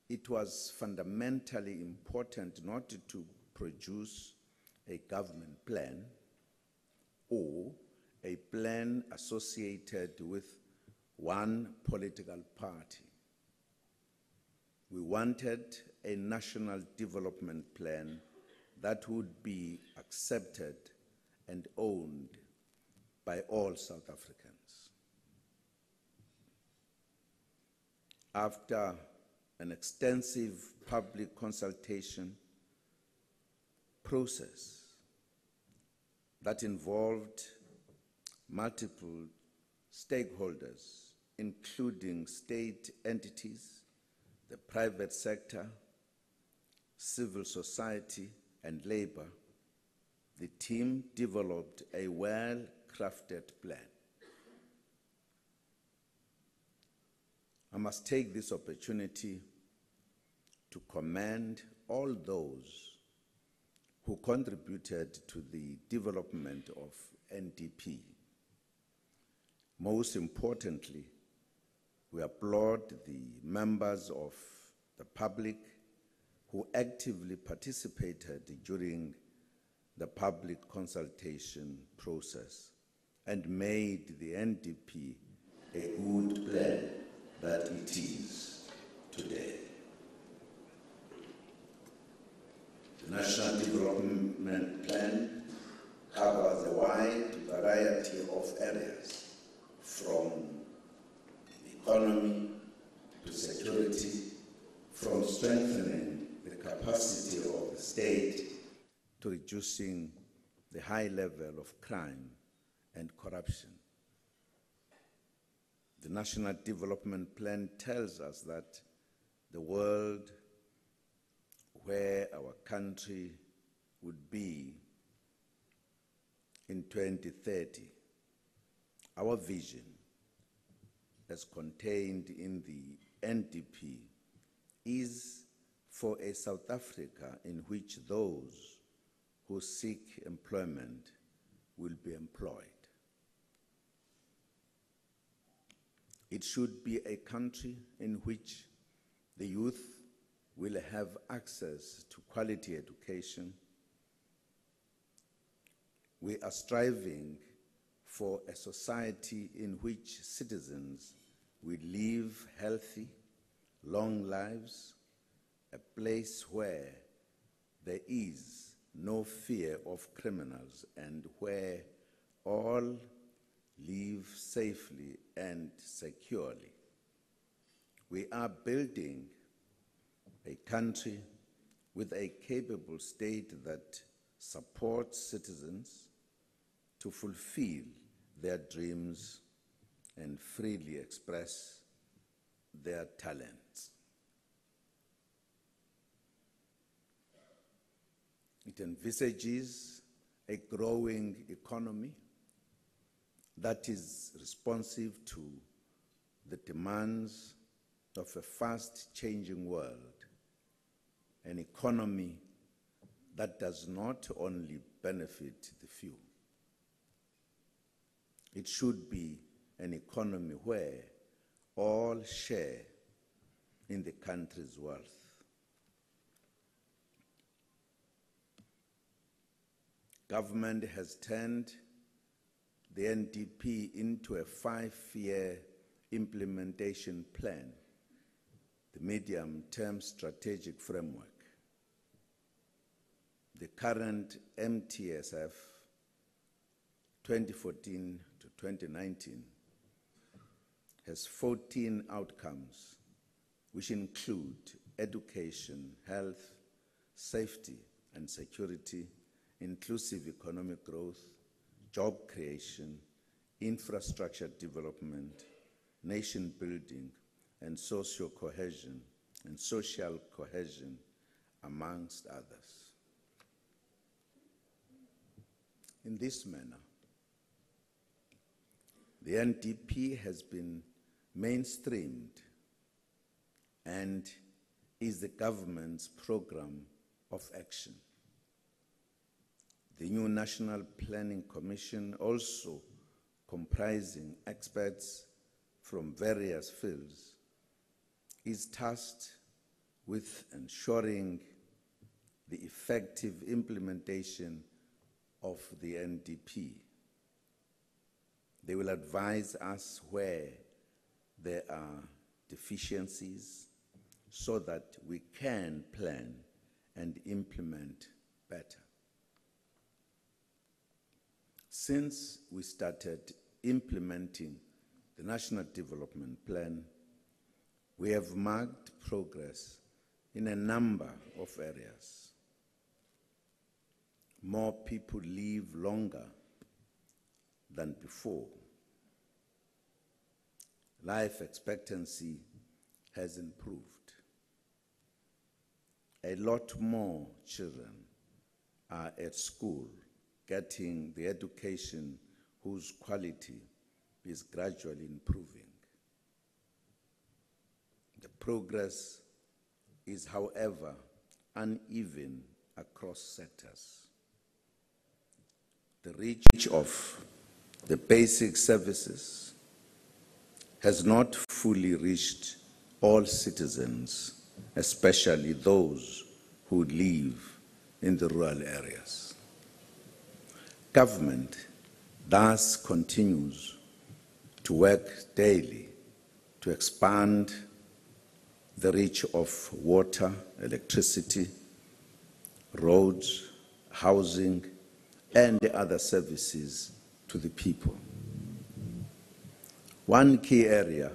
it was fundamentally important not to produce a government plan or a plan associated with one political party. We wanted a national development plan that would be accepted and owned by all South Africans. After an extensive public consultation process that involved multiple stakeholders, including state entities, the private sector, civil society, and labor, the team developed a well-crafted plan. I must take this opportunity to commend all those who contributed to the development of NDP. Most importantly, we applaud the members of the public who actively participated during the public consultation process and made the NDP a good plan that it is today. The National Development Plan covers a wide variety of areas, from the economy to security, from strengthening the capacity of the state to reducing the high level of crime and corruption. The National Development Plan tells us that the world where our country would be in 2030, our vision, as contained in the NDP, is for a South Africa in which those who seek employment will be employed. It should be a country in which the youth will have access to quality education. We are striving for a society in which citizens will live healthy, long lives, a place where there is no fear of criminals and where all live safely and securely. We are building a country with a capable state that supports citizens to fulfill their dreams and freely express their talents. It envisages a growing economy that is responsive to the demands of a fast-changing world, an economy that does not only benefit the few. It should be an economy where all share in the country's wealth. Government has turned the NDP into a 5-year implementation plan, the medium-term strategic framework. The current MTSF 2014 to 2019 has 14 outcomes, which include education, health, safety and security, inclusive economic growth, job creation, infrastructure development, nation building, and social cohesion, amongst others. In this manner, the NDP has been mainstreamed and is the government's program of action. The new National Planning Commission, also comprising experts from various fields, is tasked with ensuring the effective implementation of the NDP. They will advise us where there are deficiencies so that we can plan and implement better. Since we started implementing the National Development Plan, we have marked progress in a number of areas. More people live longer than before. Life expectancy has improved. A lot more children are at school getting the education whose quality is gradually improving. The progress is, however, uneven across sectors. The reach of the basic services has not fully reached all citizens, especially those who live in the rural areas. Government thus continues to work daily to expand the reach of water, electricity, roads, housing, and other services to the people. One key area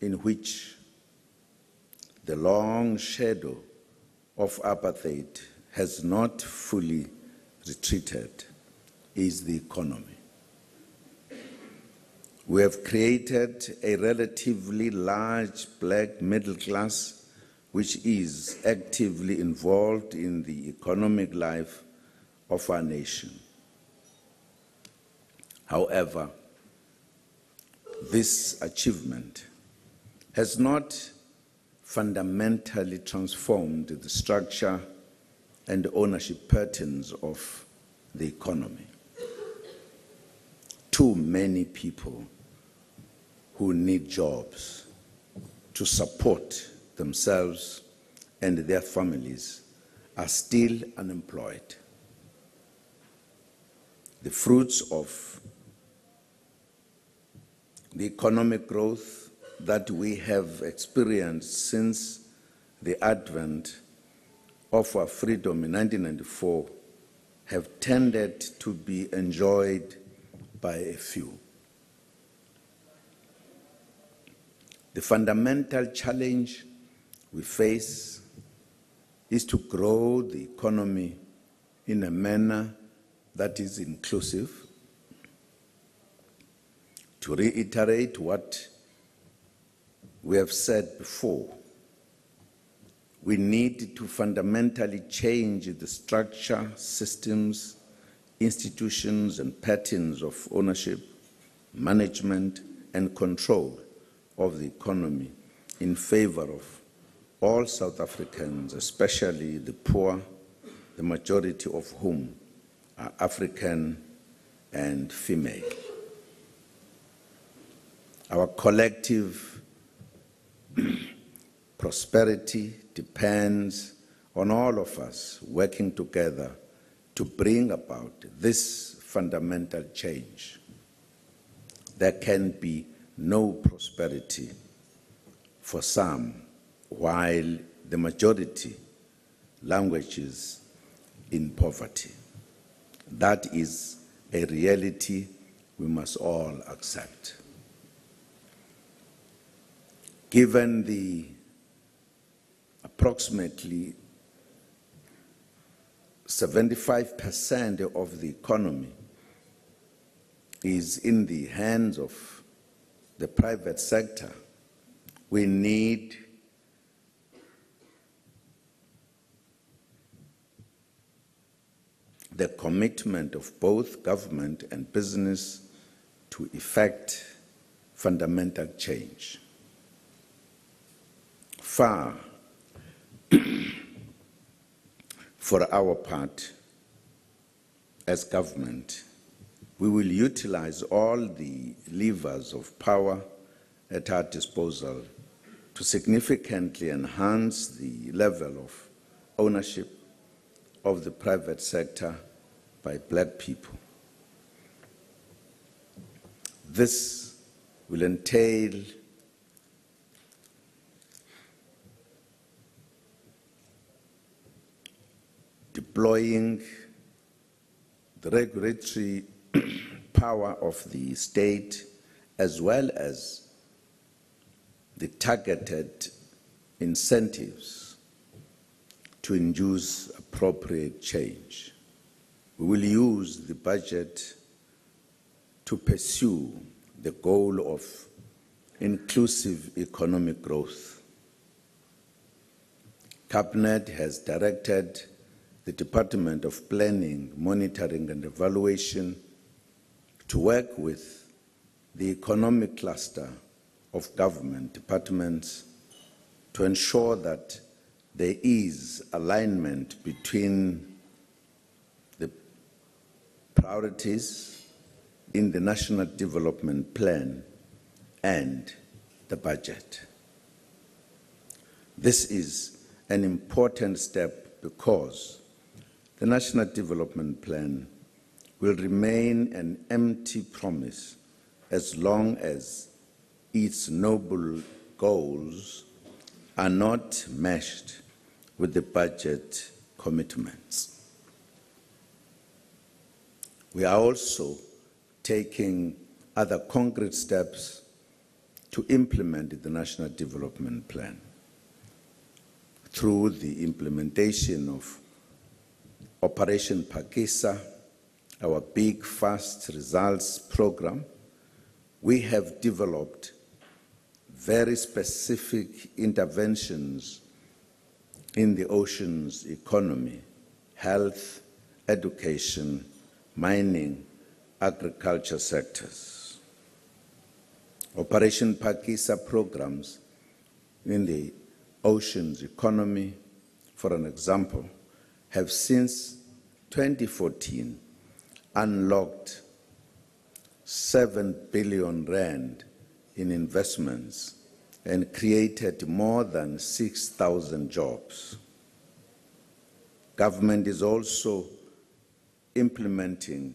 in which the long shadow of apartheid has not fully retreated is the economy. We have created a relatively large black middle class which is actively involved in the economic life of our nation. However, this achievement has not fundamentally transformed the structure and ownership patterns of the economy. Too many people who need jobs to support themselves and their families are still unemployed. The fruits of the economic growth that we have experienced since the advent of our freedom in 1994 have tended to be enjoyed by a few. The fundamental challenge we face is to grow the economy in a manner that is inclusive. To reiterate what we have said before, we need to fundamentally change the structure, systems, institutions, and patterns of ownership, management, and control of the economy in favor of all South Africans, especially the poor, the majority of whom are African and female. Our collective prosperity depends on all of us working together to bring about this fundamental change. There can be no prosperity for some while the majority languishes in poverty. That is a reality we must all accept. Given the approximately 75% of the economy is in the hands of the private sector, we need the commitment of both government and business to effect fundamental change. Far for our part, as government, we will utilize all the levers of power at our disposal to significantly enhance the level of ownership of the private sector by Black people. This will entail deploying the regulatory power of the state as well as the targeted incentives to induce appropriate change. We will use the budget to pursue the goal of inclusive economic growth. Cabinet has directed the Department of Planning, Monitoring and Evaluation to work with the economic cluster of government departments to ensure that there is alignment between the priorities in the National Development Plan and the budget. This is an important step because the National Development Plan will remain an empty promise as long as its noble goals are not meshed with the budget commitments. We are also taking other concrete steps to implement the National Development Plan through the implementation of Operation Pakisa, our big fast results program. We have developed very specific interventions in the ocean's economy, health, education, mining, agriculture sectors. Operation Pakisa programs in the ocean's economy, for an example, have since 2014 unlocked 7 billion rand in investments and created more than 6,000 jobs. Government is also implementing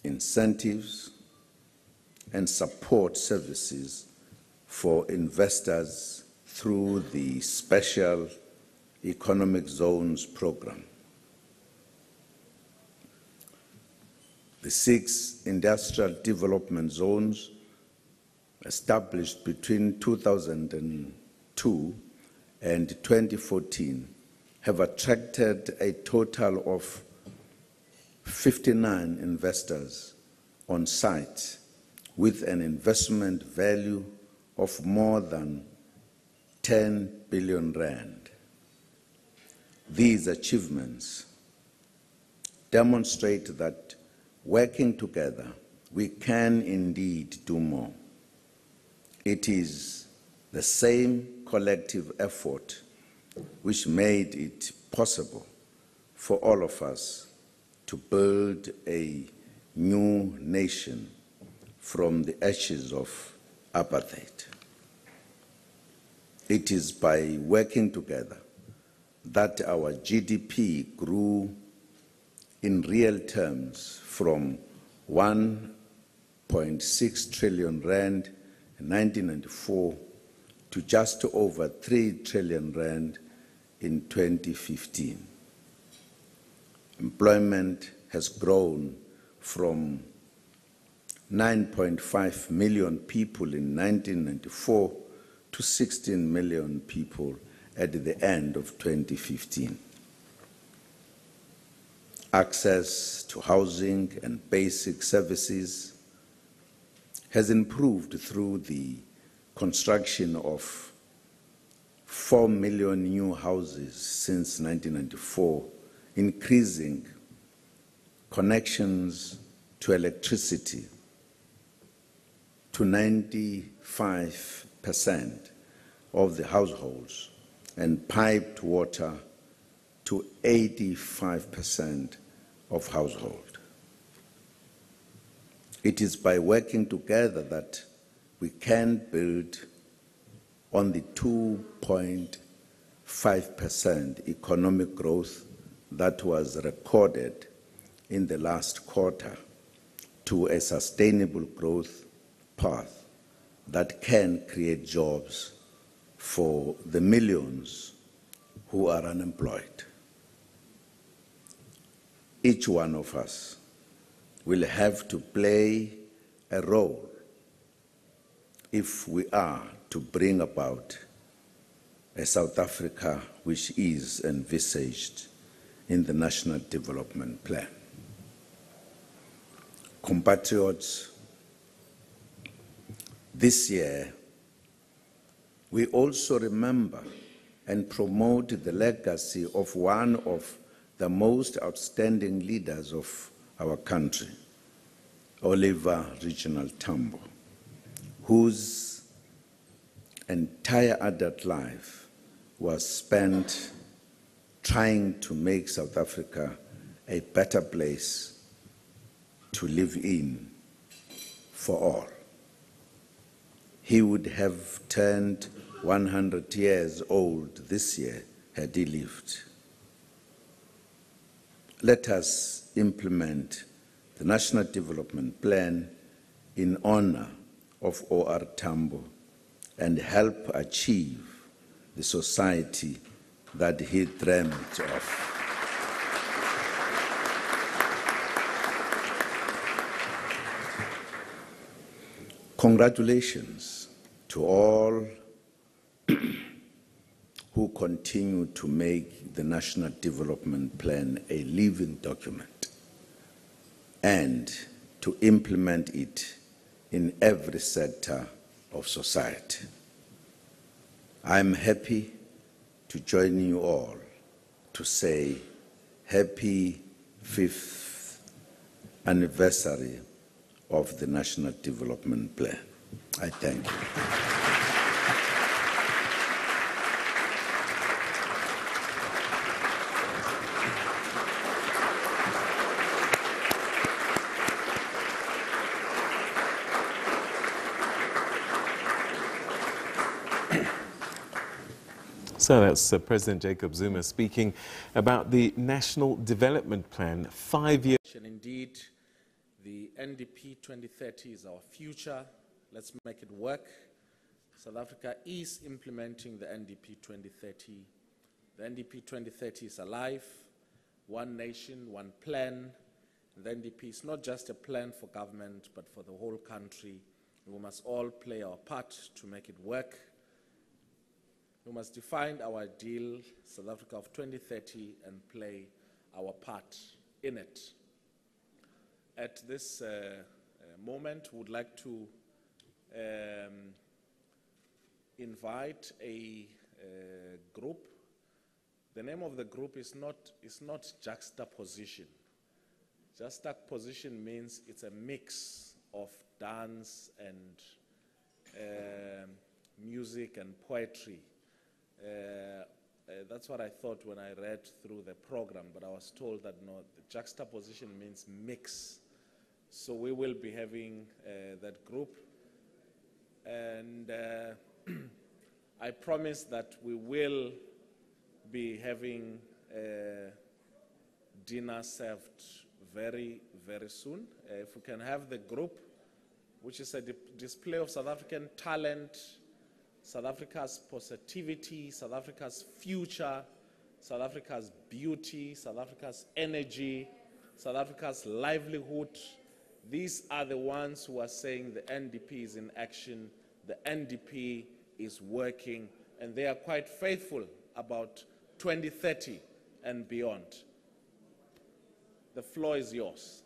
incentives and support services for investors through the Special Economic Zones program. The 6 industrial development zones established between 2002 and 2014 have attracted a total of 59 investors on site with an investment value of more than 10 billion rand. These achievements demonstrate that working together, we can indeed do more. It is the same collective effort which made it possible for all of us to build a new nation from the ashes of apartheid. It is by working together that our GDP grew in real terms from 1.6 trillion rand in 1994 to just over 3 trillion rand in 2015. Employment has grown from 9.5 million people in 1994 to 16 million people at the end of 2015. Access to housing and basic services has improved through the construction of 4 million new houses since 1994, increasing connections to electricity to 95% of the households and piped water to 85% of households. It is by working together that we can build on the 2.5% economic growth that was recorded in the last quarter to a sustainable growth path that can create jobs for the millions who are unemployed. Each one of us will have to play a role if we are to bring about a South Africa which is envisaged in the National Development Plan. Compatriots, this year, we also remember and promote the legacy of one of the most outstanding leaders of our country, Oliver Reginald Tambo, whose entire adult life was spent trying to make South Africa a better place to live in for all. He would have turned 100 years old this year had he lived. Let us implement the National Development Plan in honor of O.R. Tambo and help achieve the society that he dreamt of. Congratulations to all who continue to make the National Development Plan a living document and to implement it in every sector of society. I'm happy to join you all to say happy 5th anniversary of the National Development Plan. I thank you. So that's President Jacob Zuma speaking about the National Development Plan, 5 years. Indeed, the NDP 2030 is our future. Let's make it work. South Africa is implementing the NDP 2030. The NDP 2030 is alive. One nation, one plan. The NDP is not just a plan for government, but for the whole country. We must all play our part to make it work. We must define our ideal South Africa of 2030 and play our part in it. At this moment, we would like to invite a group. The name of the group is not juxtaposition. Juxtaposition means it's a mix of dance and music and poetry. That's what I thought when I read through the program, but I was told that no, the juxtaposition means mix. So we will be having that group. And I promise that we will be having dinner served very, very soon. If we can have the group, which is a display of South African talent, South Africa's positivity, South Africa's future, South Africa's beauty, South Africa's energy, South Africa's livelihood. These are the ones who are saying the NDP is in action, the NDP is working, and they are quite faithful about 2030 and beyond. The floor is yours.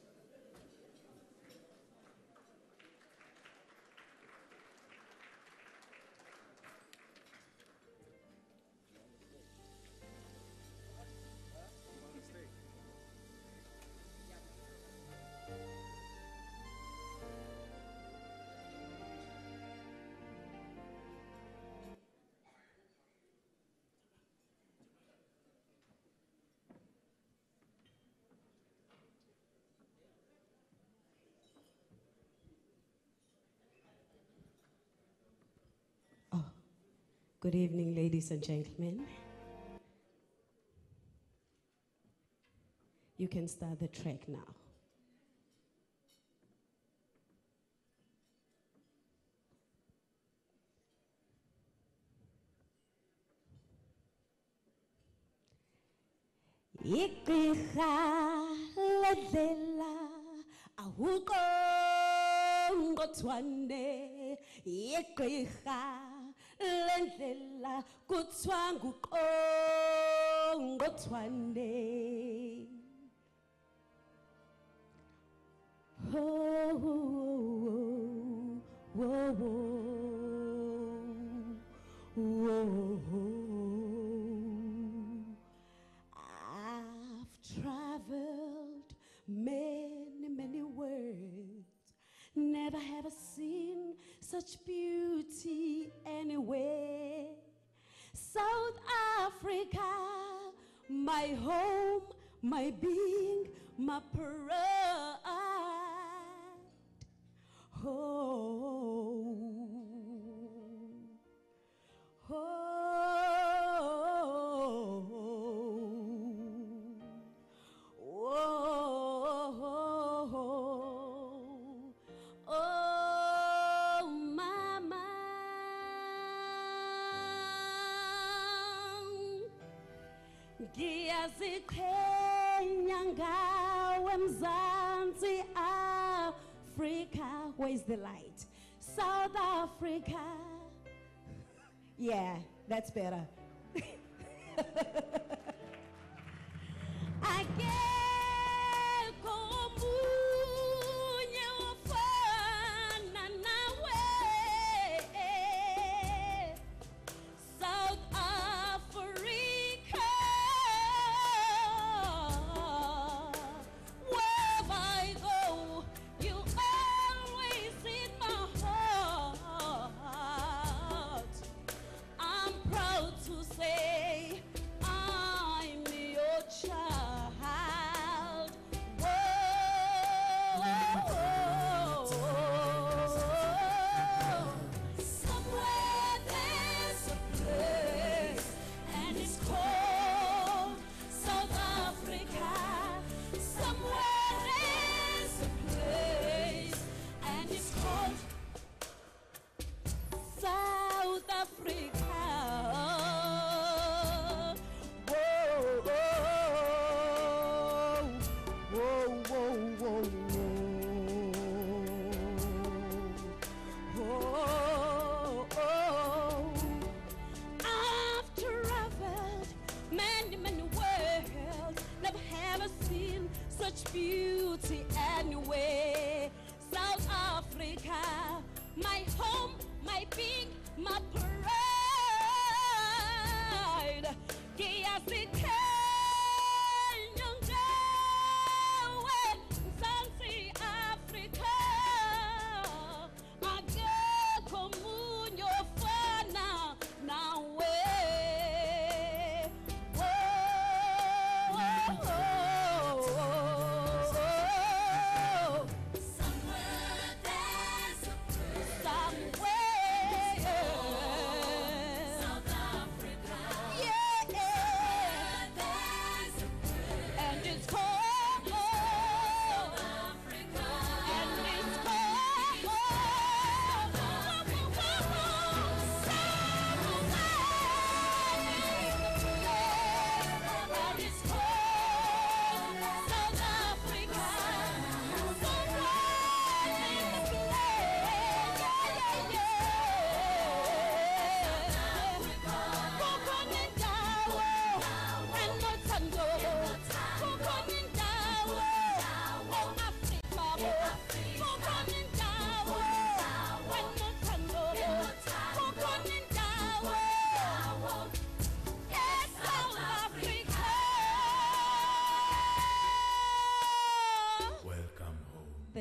Good evening, ladies and gentlemen. You can start the track now. Igqirha ledlela awuqongqothwane igqirha lendlela kuthiwa nguqongqothwane I've traveled many, many worlds, never have I seen such beauty anywhere. South Africa, my home, my being, my pride. Oh, Ngiyaziqhenya ngawe Mzansi Africa. Where's the light? South Africa. Yeah, that's better. Akekho omunye ofana nawe. South Africa. Wherever I go, you always in my heart. I'm proud to say I'm your child.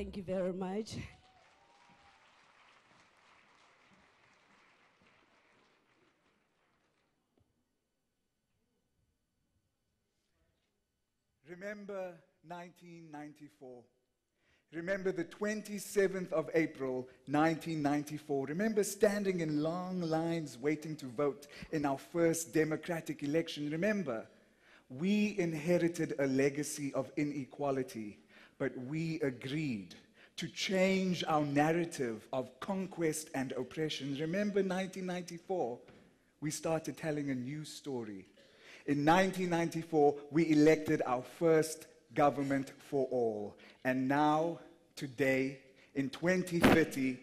Thank you very much. Remember 1994. Remember the 27th of April, 1994. Remember standing in long lines waiting to vote in our first democratic election. Remember, we inherited a legacy of inequality, but we agreed to change our narrative of conquest and oppression. Remember 1994? We started telling a new story. In 1994, we elected our first government for all. And now, today, in 2030,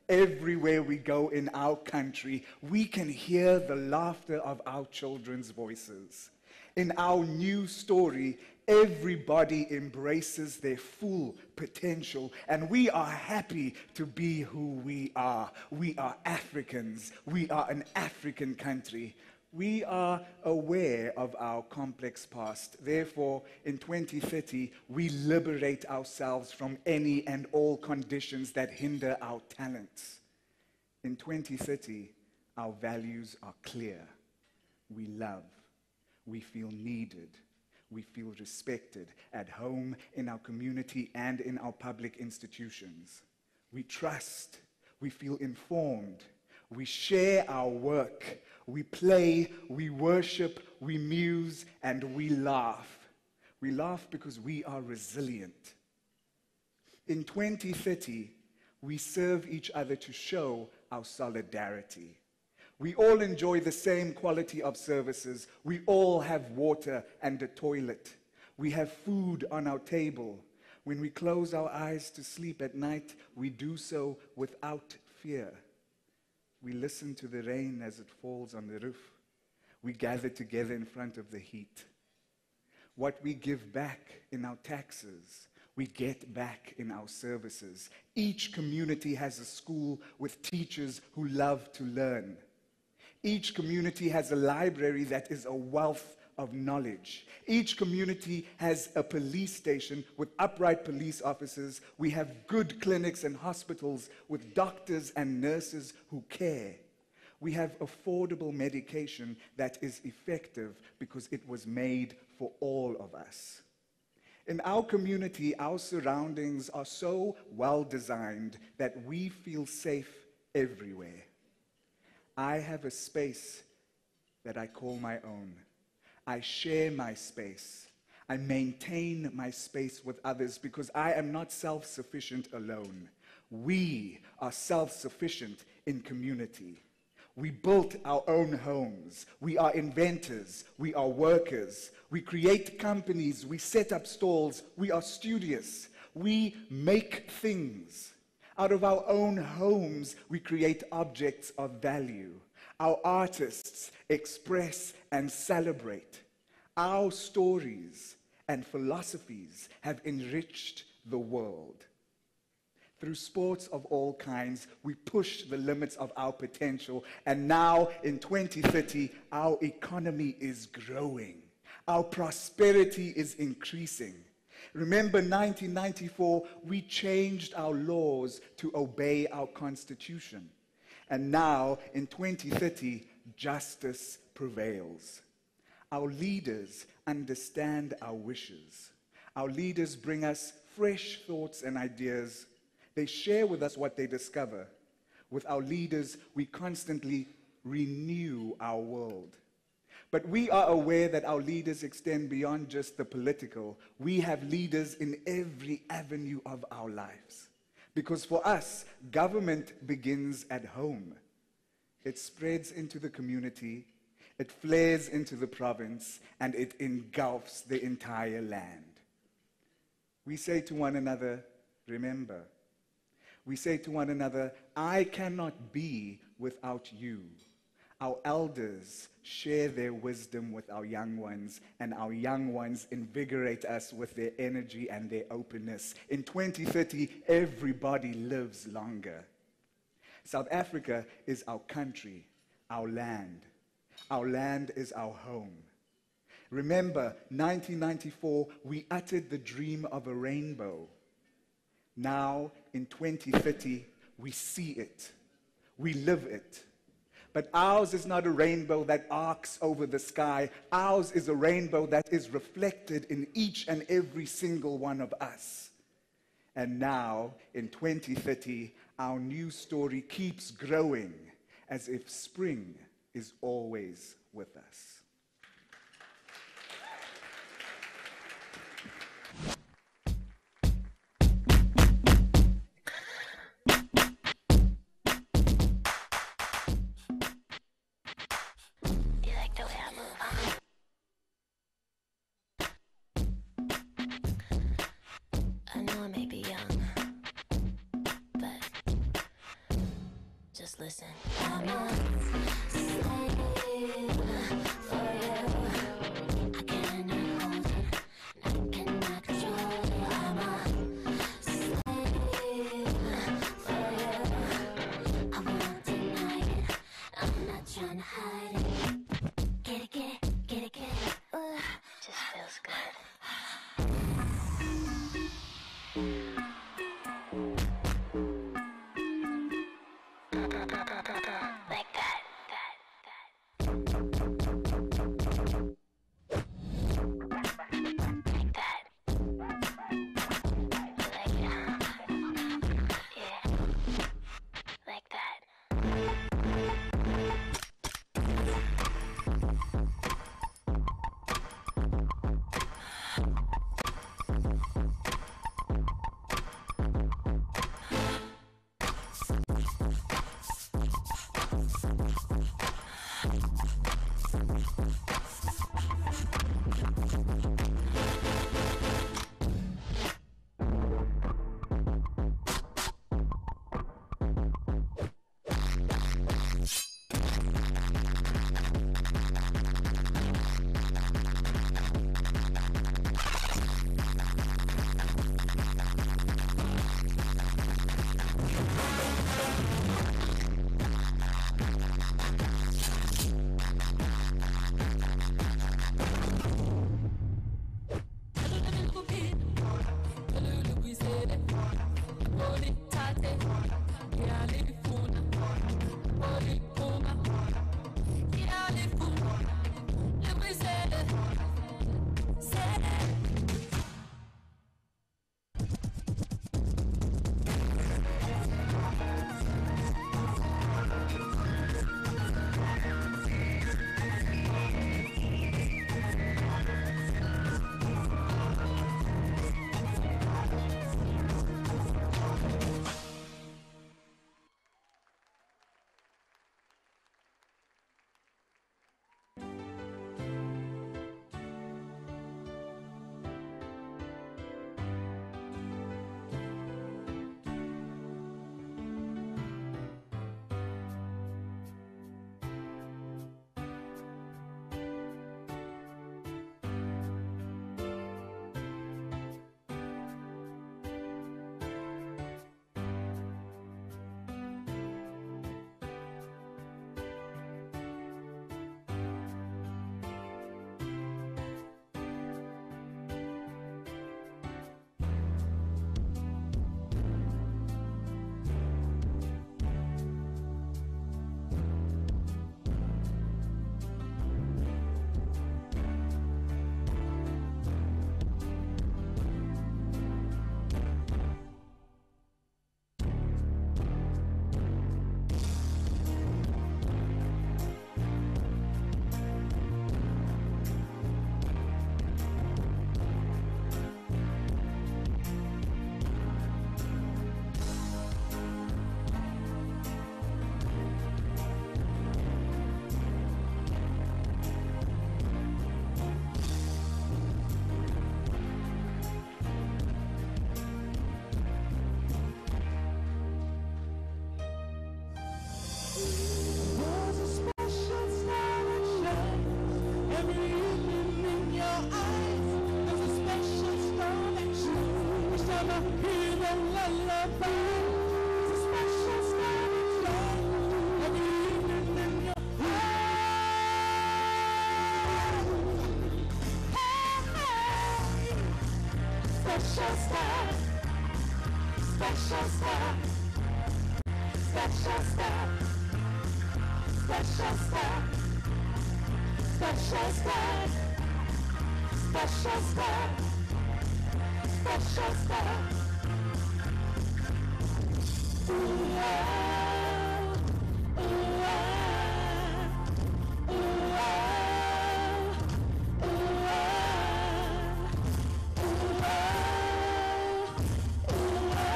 everywhere we go in our country, we can hear the laughter of our children's voices. In our new story, everybody embraces their full potential, and we are happy to be who we are. We are Africans. We are an African country. We are aware of our complex past. Therefore, in 2030, we liberate ourselves from any and all conditions that hinder our talents. In 2030, our values are clear. We love. We feel needed. We feel respected at home, in our community, and in our public institutions. We trust. We feel informed. We share our work. We play, we worship, we muse, and we laugh. We laugh because we are resilient. In 2030, we serve each other to show our solidarity. We all enjoy the same quality of services. We all have water and a toilet. We have food on our table. When we close our eyes to sleep at night, we do so without fear. We listen to the rain as it falls on the roof. We gather together in front of the heat. What we give back in our taxes, we get back in our services. Each community has a school with teachers who love to learn. Each community has a library that is a wealth of knowledge. Each community has a police station with upright police officers. We have good clinics and hospitals with doctors and nurses who care. We have affordable medication that is effective because it was made for all of us. In our community, our surroundings are so well designed that we feel safe everywhere. I have a space that I call my own. I share my space. I maintain my space with others because I am not self-sufficient alone. We are self-sufficient in community. We built our own homes. We are inventors. We are workers. We create companies. We set up stalls. We are studious. We make things. Out of our own homes, we create objects of value. Our artists express and celebrate. Our stories and philosophies have enriched the world. Through sports of all kinds, we push the limits of our potential, and now in 2030, our economy is growing. Our prosperity is increasing. Remember 1994, we changed our laws to obey our Constitution. And now, in 2030, justice prevails. Our leaders understand our wishes. Our leaders bring us fresh thoughts and ideas. They share with us what they discover. With our leaders, we constantly renew our world. But we are aware that our leaders extend beyond just the political. We have leaders in every avenue of our lives. Because for us, government begins at home. It spreads into the community, it flares into the province, and it engulfs the entire land. We say to one another, remember. We say to one another, I cannot be without you. Our elders share their wisdom with our young ones, and our young ones invigorate us with their energy and their openness. In 2030, everybody lives longer. South Africa is our country, our land. Our land is our home. Remember, 1994, we uttered the dream of a rainbow. Now, in 2030, we see it. We live it. But ours is not a rainbow that arcs over the sky. Ours is a rainbow that is reflected in each and every single one of us. And now, in 2030, our news story keeps growing as if spring is always with us. I know I may be young, but just listen. I'm a slave for you. I cannot hold it, I cannot control it. I'm a slave for you. I won't deny it, I'm not trying to hide it. Get it, get it, get it, get it. Just feels good. Like that. Like that. Yeah. Like that. Special star, special star, special star, special star, special star, special star. Ooh, ah, ooh, ah, ooh, ah, ooh, ah, ooh, ah, ooh, ah,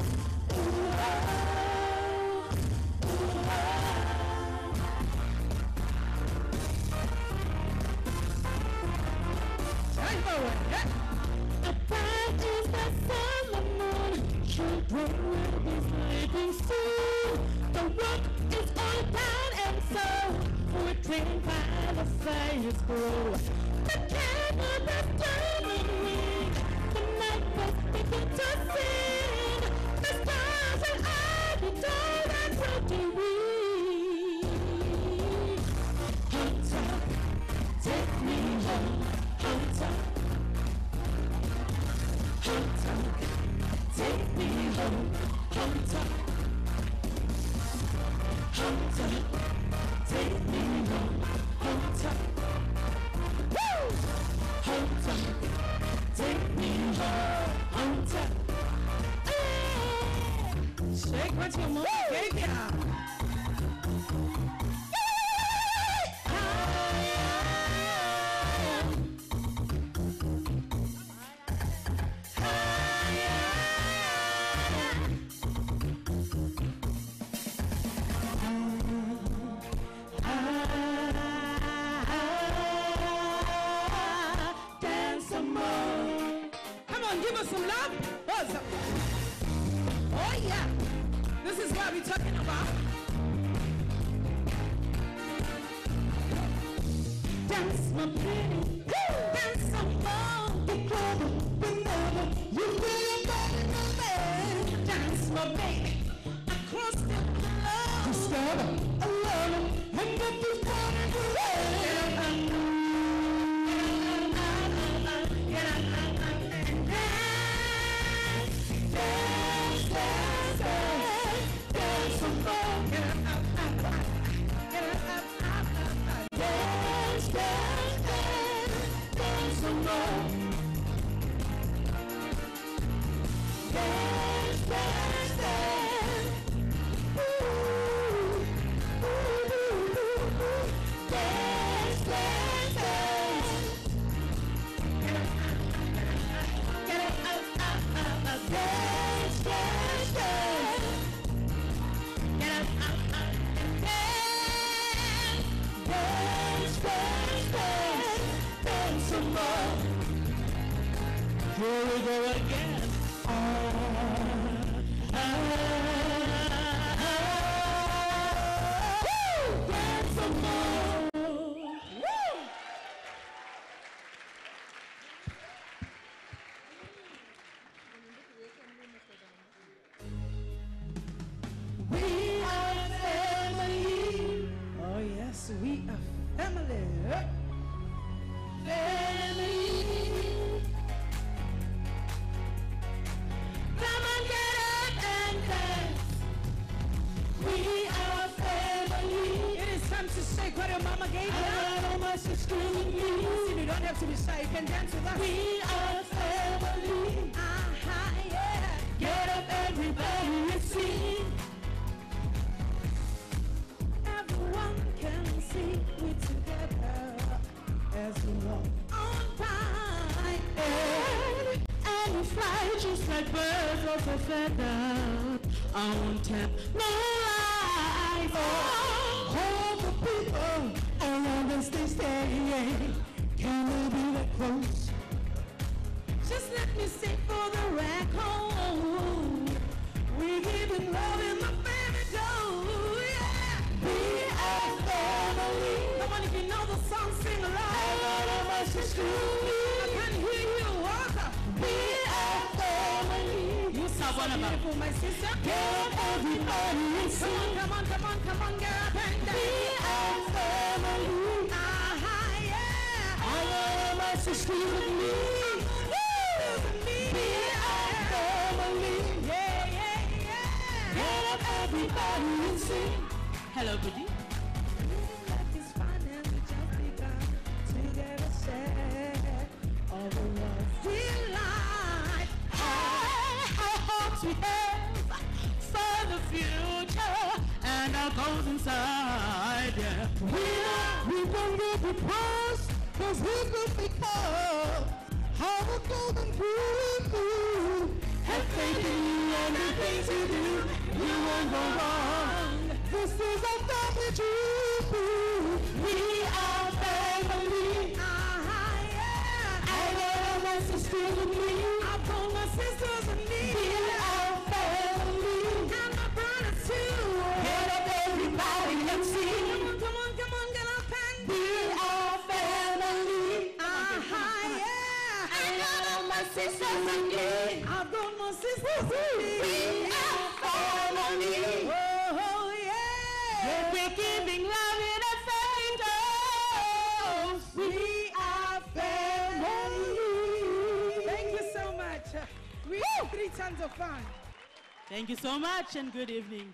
ooh, ah, ooh, ah. Above is the summer moon, children will be sleeping soon. The work is all done and so we drink by the fire's glow. The candle is turning ring, the night was begin to sing. The stars and I be told and pretty weak. Hunter, take me home, Hunter. Hunter, take me home, Hunter. Hunter, take me home, Hunter. Woo! Hunter, take me home, Hunter. Hey! Shake what your mama gave ya. Give us some love. Oh yeah, this is what we're talking about. Dance my pretty, dance some more. The club, whenever you feel body moving. Dance my baby across the globe. Discover a love and get this party going. Here we go again. Dance some more. We are family. Oh yes, we are family. Family. Come on, get up and dance. We are family. It is time to shake what your mama gave you. I know my sister with you. You don't have to be shy. You can dance with us. We are family. Yeah. Get up, everybody, and sing. Everyone can see we together as we walk on time. And we fly just like birds off a feather. On tap, no lies. All the people around us, they stay. Can we be that close? Just let me sing for the record. We giving love in the family dough. Yeah. We are family. Come on, if you know the song, sing along. I love my sister. I can hear you. We are family. You sound beautiful, my sister. Get up, everybody, and sing. Come on, come on, come on, get up and dance. We are family. Yeah. I love my sister with me. We are family. everybody and sing. Hello, buddy. Life is fun and we just begun to get a share of the love we like. Hey, our hopes we have for the future and our goals inside, yeah. We won't get depressed, cause we're good because how we're golden through. Have faith in you and the things you do, you won't go wrong. This is a family tree. We are family. Yeah. I got my sisters with me. I got my sisters with me. We are family. And my brothers too. Get up everybody and sing. Come on, get up and we are family. Yeah. I got all my sisters with me. I've got my sisters with me. We are family. Oh yeah. We're giving love in a fairy dose. We are family. Thank you so much. We had 3 tons of fun. Thank you so much and good evening.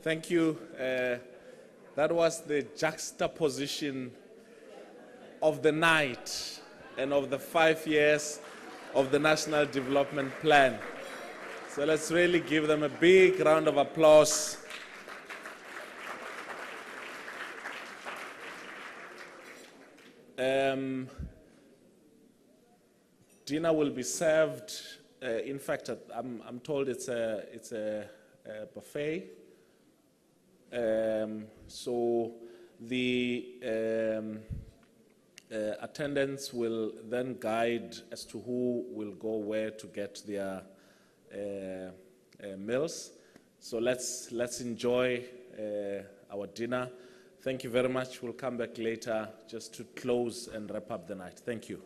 Thank you. That was the juxtaposition of the night and of the 5 years of the National Development Plan. So let's really give them a big round of applause. Dinner will be served. In fact, I'm told it's a buffet. So the attendants will then guide as to who will go where to get their meals. So let's enjoy our dinner. Thank you very much. We'll come back later just to close and wrap up the night. Thank you.